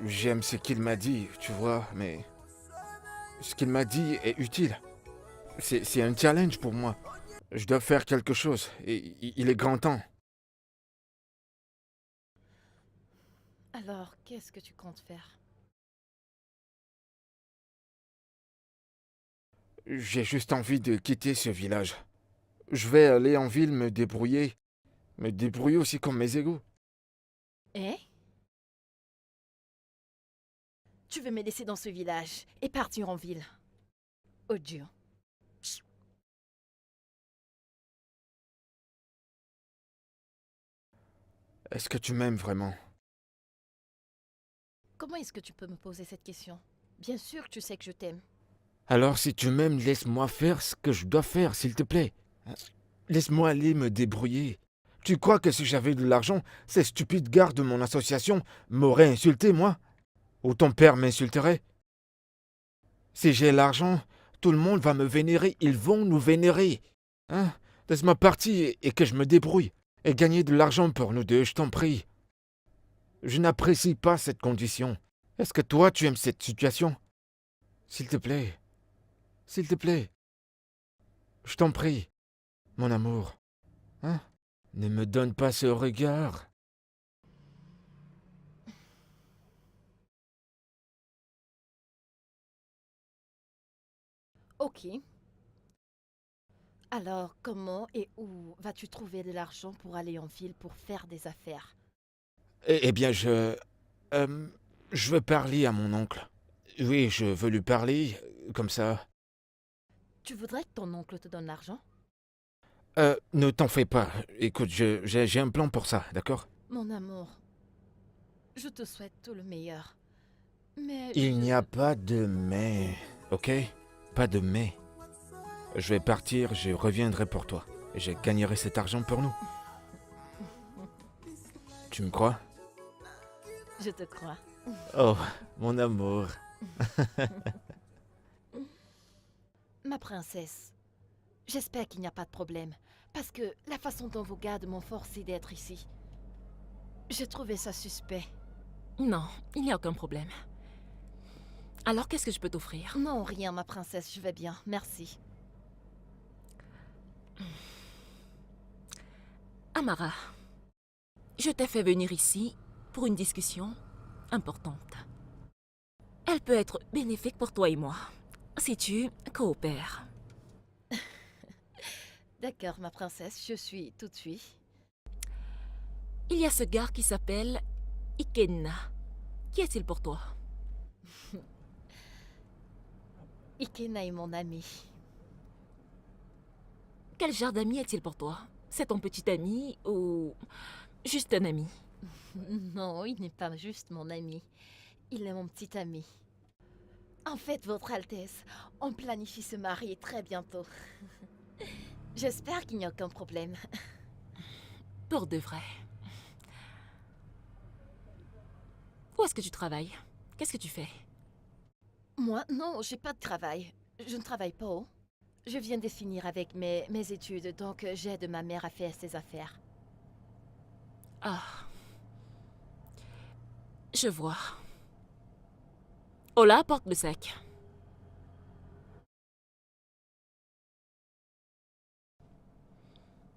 J'aime ce qu'il m'a dit, tu vois, mais... Ce qu'il m'a dit est utile. C'est un challenge pour moi. Je dois faire quelque chose, et il est grand temps. Alors, qu'est-ce que tu comptes faire? J'ai juste envie de quitter ce village. Je vais aller en ville me débrouiller. Me débrouiller aussi comme mes égaux. Eh? Tu veux me laisser dans ce village et partir en ville. Oh Dieu. Est-ce que tu m'aimes vraiment? Comment est-ce que tu peux me poser cette question? Bien sûr que tu sais que je t'aime. Alors si tu m'aimes, laisse-moi faire ce que je dois faire, s'il te plaît. Laisse-moi aller me débrouiller. Tu crois que si j'avais de l'argent, ces stupides gardes de mon association m'auraient insulté, moi? Ou ton père m'insulterait? Si j'ai l'argent, tout le monde va me vénérer, ils vont nous vénérer. Hein? Laisse-moi partir et que je me débrouille. Et gagner de l'argent pour nous deux, je t'en prie. Je n'apprécie pas cette condition. Est-ce que toi, tu aimes cette situation? S'il te plaît. S'il te plaît. Je t'en prie. Mon amour. Hein? Ne me donne pas ce regard. Ok. Alors, comment et où vas-tu trouver de l'argent pour aller en ville pour faire des affaires? Eh bien, je veux parler à mon oncle. Oui, je veux lui parler, comme ça. Tu voudrais que ton oncle te donne l'argent? Ne t'en fais pas. Écoute, j'ai un plan pour ça, d'accord? Mon amour, je te souhaite tout le meilleur. Mais Il n'y a pas de mais, ok? Pas de mais. Je vais partir, je reviendrai pour toi. Et je gagnerai cet argent pour nous. Tu me crois? Je te crois. Oh, mon amour. Ma princesse, j'espère qu'il n'y a pas de problème. Parce que la façon dont vos gardes m'ont forcé d'être ici, j'ai trouvé ça suspect. Non, il n'y a aucun problème. Alors, qu'est-ce que je peux t'offrir? Non, rien, ma princesse, je vais bien, merci. Amara, je t'ai fait venir ici pour une discussion importante. Elle peut être bénéfique pour toi et moi, si tu coopères. D'accord, ma princesse, je suis tout de suite. Il y a ce gars qui s'appelle Ikenna. Qui est-il pour toi? Ikenna est mon ami. Quel genre d'ami est-il pour toi? C'est ton petit ami ou juste un ami? Non, il n'est pas juste mon ami. Il est mon petit ami. En fait, Votre Altesse, on planifie se marier très bientôt. J'espère qu'il n'y a aucun problème. Pour de vrai. Où est-ce que tu travailles? Qu'est-ce que tu fais? Moi, non, j'ai pas de travail. Je ne travaille pas. Oh. Je viens de finir avec mes études, donc j'aide ma mère à faire ses affaires. Ah. Je vois. Ola, porte le sac.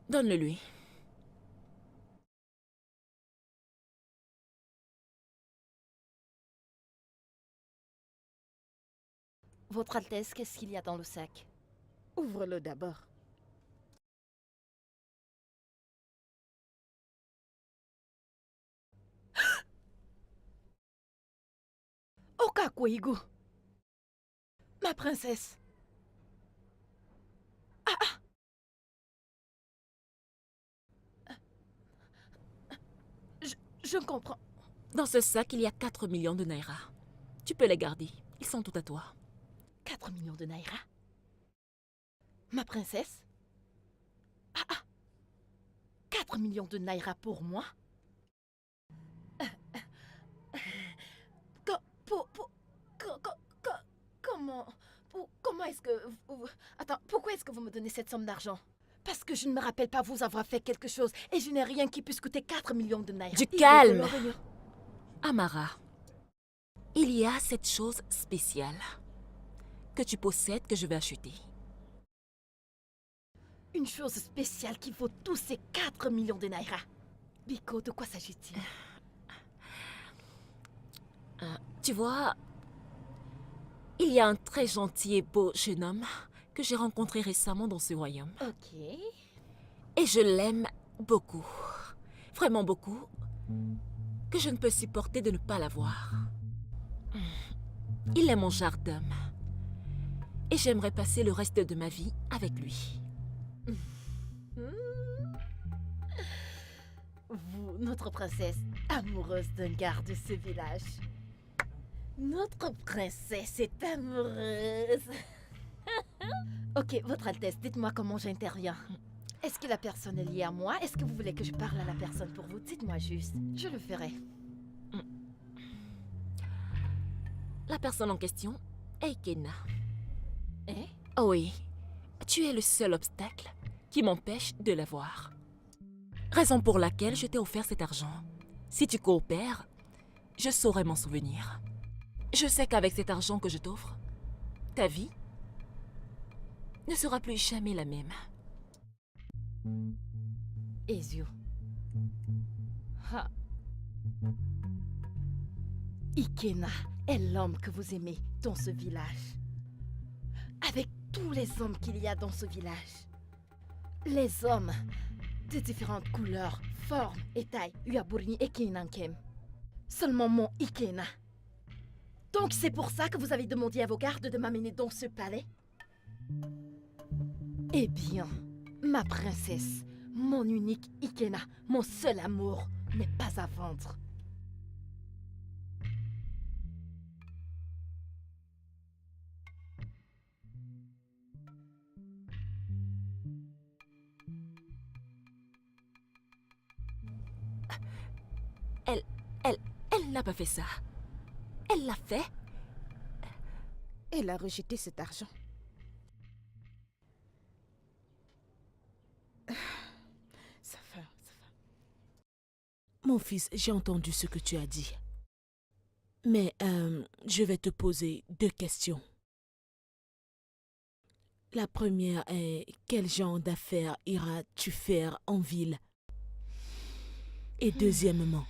Donne-le lui. Votre Altesse, qu'est-ce qu'il y a dans le sac? Ouvre-le d'abord. Okakweigu! Ma princesse! Je comprends. Dans ce sac, il y a 4 millions de naira. Tu peux les garder. Ils sont tout à toi. 4 millions de naira? Ma princesse? 4 millions de naira pour moi? Comment est-ce que... Attends, pourquoi est-ce que vous me donnez cette somme d'argent? Parce que je ne me rappelle pas vous avoir fait quelque chose et je n'ai rien qui puisse coûter 4 millions de naira. Du calme! Amara, il y a cette chose spéciale que tu possèdes que je vais acheter. Une chose spéciale qui vaut tous ces 4 millions de naira. Biko, de quoi s'agit-il? Tu vois, il y a un très gentil et beau jeune homme que j'ai rencontré récemment dans ce royaume. Ok. Et je l'aime beaucoup. Vraiment beaucoup. Que je ne peux supporter de ne pas l'avoir. Il est mon jardin. Et j'aimerais passer le reste de ma vie avec lui. Vous, notre princesse, amoureuse d'un gars de ce village. Notre princesse est amoureuse. Ok, Votre Altesse, dites-moi comment j'interviens. Est-ce que la personne est liée à moi? Est-ce que vous voulez que je parle à la personne pour vous? Dites-moi juste. Je le ferai. La personne en question est Ikena. Hein? Oh oui, tu es le seul obstacle qui m'empêche de la voir. Raison pour laquelle je t'ai offert cet argent. Si tu coopères, je saurai m'en souvenir. Je sais qu'avec cet argent que je t'offre, ta vie ne sera plus jamais la même. Ezio. Ha. Ikena est l'homme que vous aimez dans ce village. Avec tous les hommes qu'il y a dans ce village. Les hommes de différentes couleurs, formes et tailles, Uaburini et Kinankem. Seulement mon Ikena. Donc c'est pour ça que vous avez demandé à vos gardes de m'amener dans ce palais? Eh bien, ma princesse, mon unique Ikena, mon seul amour, n'est pas à vendre. Elle n'a pas fait ça. Elle l'a fait. Elle a rejeté cet argent. Ça va. Mon fils, j'ai entendu ce que tu as dit. Mais je vais te poser 2 questions. La première est, quel genre d'affaires iras-tu faire en ville? Et deuxièmement,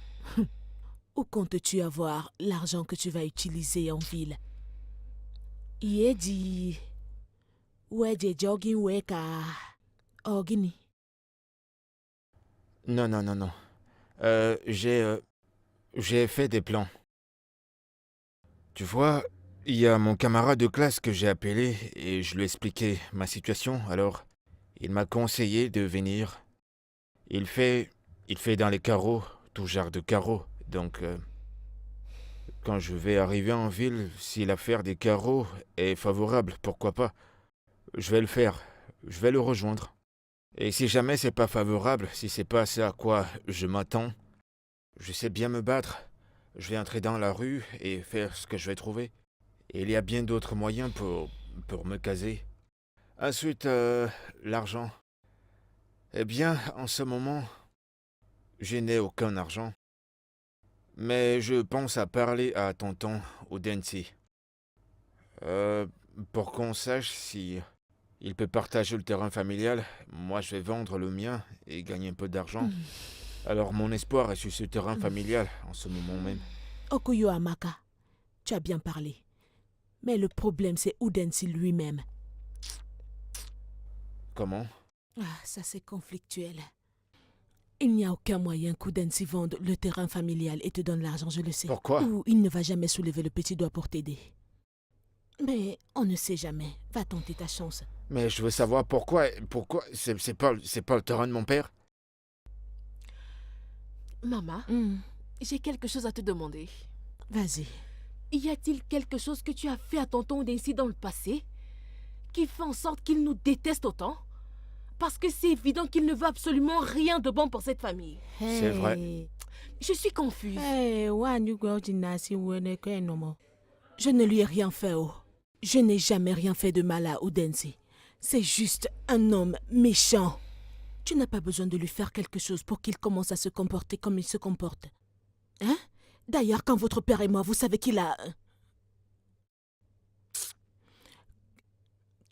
où comptes-tu avoir l'argent que tu vas utiliser en ville? Yedi, Wedje jogging weka, Ogini. Non. J'ai fait des plans. Tu vois, il y a mon camarade de classe que j'ai appelé et je lui ai expliqué ma situation. Alors, il m'a conseillé de venir. Il fait dans les carreaux, tout genre de carreaux. Donc, quand je vais arriver en ville, si l'affaire des carreaux est favorable, pourquoi pas? Je vais le faire. Je vais le rejoindre. Et si jamais c'est pas favorable, si c'est pas ce à quoi je m'attends, je sais bien me battre. Je vais entrer dans la rue et faire ce que je vais trouver. Et il y a bien d'autres moyens pour me caser. Ensuite, l'argent. Eh bien, en ce moment, je n'ai aucun argent. Mais je pense à parler à tonton Udensi. Pour qu'on sache si il peut partager le terrain familial, moi je vais vendre le mien et gagner un peu d'argent. Alors mon espoir est sur ce terrain familial en ce moment même. Okuyo Amaka, tu as bien parlé. Mais le problème, c'est Udensi lui-même. Comment? Ça c'est conflictuel. Il n'y a aucun moyen qu'Udensi vende le terrain familial et te donne l'argent, je le sais. Pourquoi? Ou il ne va jamais soulever le petit doigt pour t'aider. Mais on ne sait jamais. Va tenter ta chance. Mais je veux savoir pourquoi c'est pas le terrain de mon père? Maman, j'ai quelque chose à te demander. Vas-y. Y a-t-il quelque chose que tu as fait à tonton Udensi dans le passé qui fait en sorte qu'il nous déteste autant? Parce que c'est évident qu'il ne veut absolument rien de bon pour cette famille. C'est vrai. Je suis confuse. Je ne lui ai rien fait, oh. Je n'ai jamais rien fait de mal à Udensi. C'est juste un homme méchant. Tu n'as pas besoin de lui faire quelque chose pour qu'il commence à se comporter comme il se comporte. Hein? D'ailleurs, quand votre père est mort, vous savez qu'il a...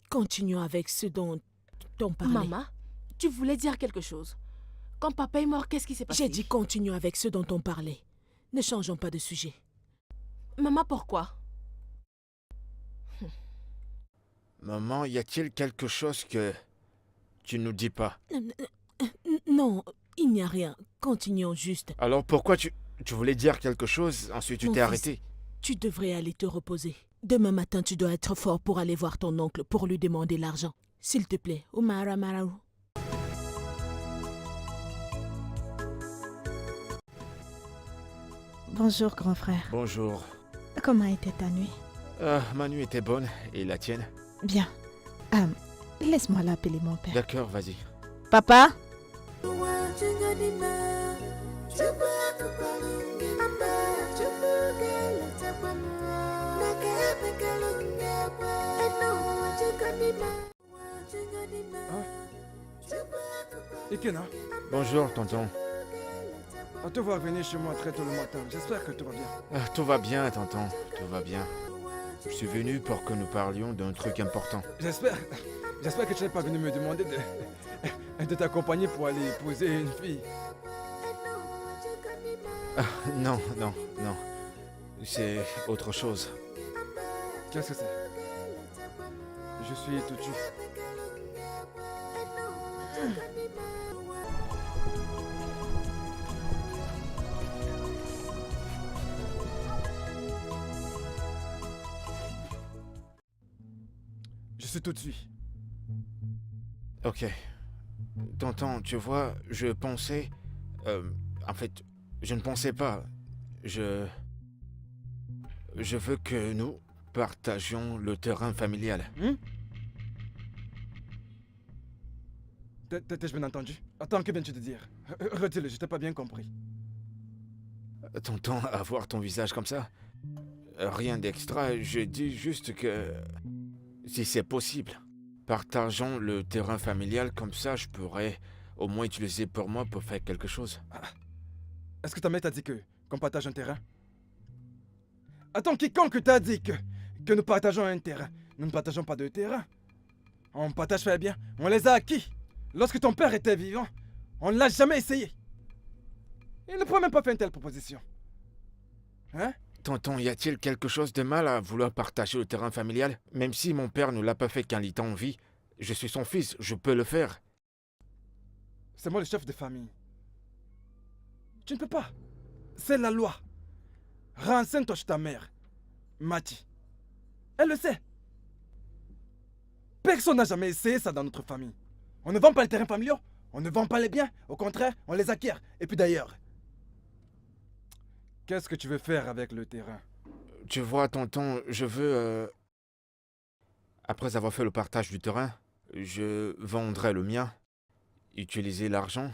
Continuons avec ce dont on parlait. Maman, tu voulais dire quelque chose. Quand papa est mort, qu'est-ce qui s'est passé? J'ai dit continuons avec ce dont on parlait. Ne changeons pas de sujet. Maman, pourquoi? Maman, y a-t-il quelque chose que tu nous dis pas? Non, il n'y a rien. Continuons juste. Alors pourquoi tu voulais dire quelque chose, ensuite tu Mon t'es fils, arrêté? Tu devrais aller te reposer. Demain matin, tu dois être fort pour aller voir ton oncle pour lui demander l'argent. S'il te plaît, Umara Maraou. Bonjour, grand frère. Bonjour. Comment était ta nuit? Ma nuit était bonne, et la tienne? Bien. Laisse-moi l'appeler mon père. D'accord, vas-y. Papa? Ikena, Bonjour, tonton. à te voir venir chez moi très tôt le matin. J'espère que tout va bien. Tout va bien, tonton, tout va bien. Je suis venu pour que nous parlions d'un truc important. J'espère que tu n'es pas venu me demander de t'accompagner pour aller épouser une fille. Non. C'est autre chose. Qu'est-ce que c'est? Je suis tout tu. Je suis tout de suite. Ok. Tonton, tu vois, je pensais... en fait, je ne pensais pas. Je veux que nous partagions le terrain familial. T'ai-je bien entendu? Attends, que viens-tu de dire? Retire-le, je t'ai pas bien compris. Tonton, à voir ton visage comme ça, rien d'extra, je dis juste que... Si c'est possible, partageons le terrain familial, comme ça je pourrais au moins utiliser pour moi pour faire quelque chose. Est-ce que ta mère t'a dit qu'on partage un terrain? Attends, quiconque t'a dit que nous partageons un terrain? Nous ne partageons pas de terrain. On partage très bien. On les a acquis. Lorsque ton père était vivant, on ne l'a jamais essayé. Il ne pourrait même pas faire une telle proposition. Hein? Tonton, y a-t-il quelque chose de mal à vouloir partager le terrain familial? Même si mon père ne l'a pas fait quand il était en vie, je suis son fils, je peux le faire. C'est moi le chef de famille. Tu ne peux pas. C'est la loi. Renseigne-toi chez ta mère, Mati. Elle le sait. Personne n'a jamais essayé ça dans notre famille. On ne vend pas les terrains familiaux. On ne vend pas les biens. Au contraire, on les acquiert. Et puis d'ailleurs, qu'est-ce que tu veux faire avec le terrain? Tu vois, tonton, je veux... Après avoir fait le partage du terrain, je vendrai le mien, utiliser l'argent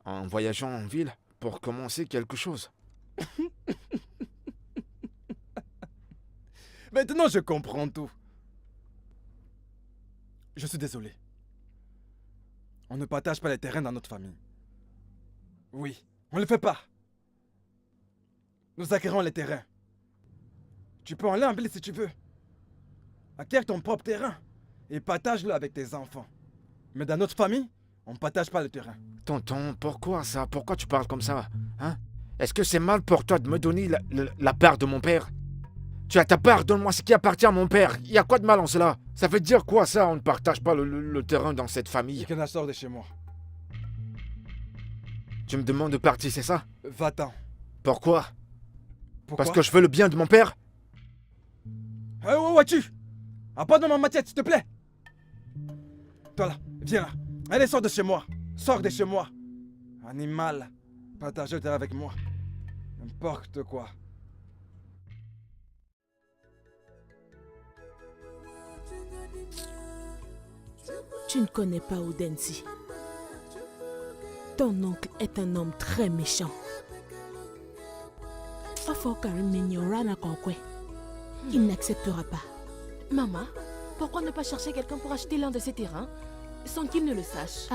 en voyageant en ville pour commencer quelque chose. Maintenant, je comprends tout. Je suis désolé. On ne partage pas les terrains dans notre famille. Oui, on ne le fait pas. Nous acquérons les terrains. Tu peux en aller en ville si tu veux. Acquiert ton propre terrain et partage-le avec tes enfants. Mais dans notre famille, on ne partage pas le terrain. Tonton, pourquoi ça? Pourquoi tu parles comme ça? Hein? Est-ce que c'est mal pour toi de me donner la part de mon père? Tu as ta part, donne-moi ce qui appartient à mon père. Il y a quoi de mal en cela? Ça veut dire quoi ça? On ne partage pas le terrain dans cette famille. Ikena, sors de chez moi. Tu me demandes de partir, c'est ça? Va-t'en. Pourquoi? Pourquoi? Parce que je veux le bien de mon père? Où vas-tu? Abandonne ma matière, s'il te plaît. Toi là, viens là. Allez, sors de chez moi. Sors de chez moi. Animal. Partage le terrain avec moi. N'importe quoi. Tu ne connais pas Udensi. Ton oncle est un homme très méchant. Il n'acceptera pas. Maman, pourquoi ne pas chercher quelqu'un pour acheter l'un de ces terrains sans qu'il ne le sache?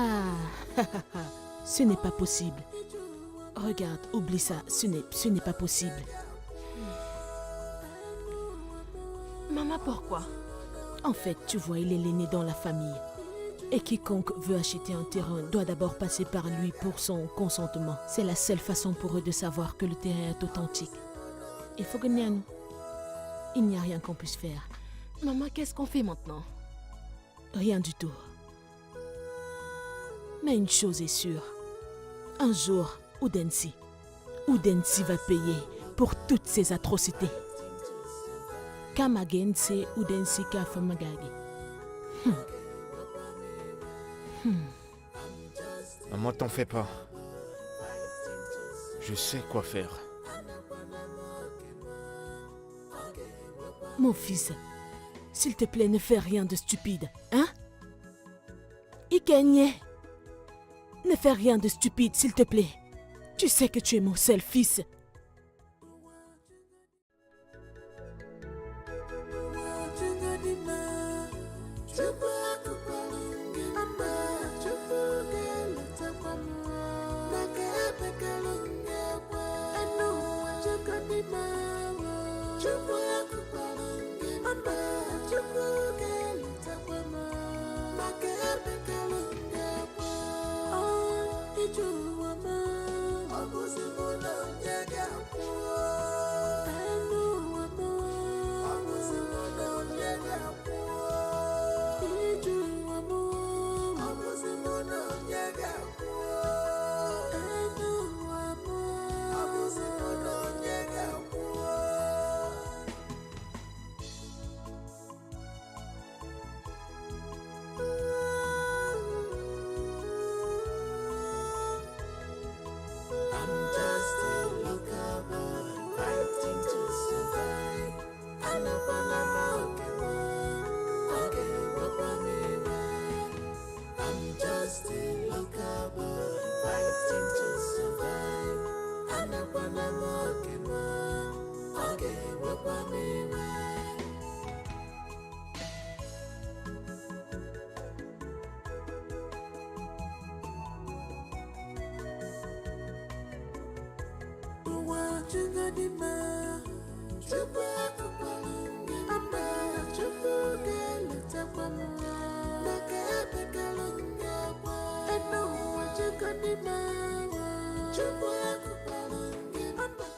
Ce n'est pas possible. Regarde, oublie ça, ce n'est pas possible. Maman, pourquoi? En fait, tu vois, il est l'aîné dans la famille. Et quiconque veut acheter un terrain doit d'abord passer par lui pour son consentement. C'est la seule façon pour eux de savoir que le terrain est authentique. Il faut que nous. Il n'y a rien qu'on puisse faire. Maman, qu'est-ce qu'on fait maintenant? Rien du tout. Mais une chose est sûre. Un jour, Udensi va payer pour toutes ces atrocités. kama gense udensi kafa magagi. Maman, t'en fais pas. Je sais quoi faire. Mon fils, s'il te plaît, ne fais rien de stupide, hein? Ikenye, ne fais rien de stupide, s'il te plaît. Tu sais que tu es mon seul fils. Chukwu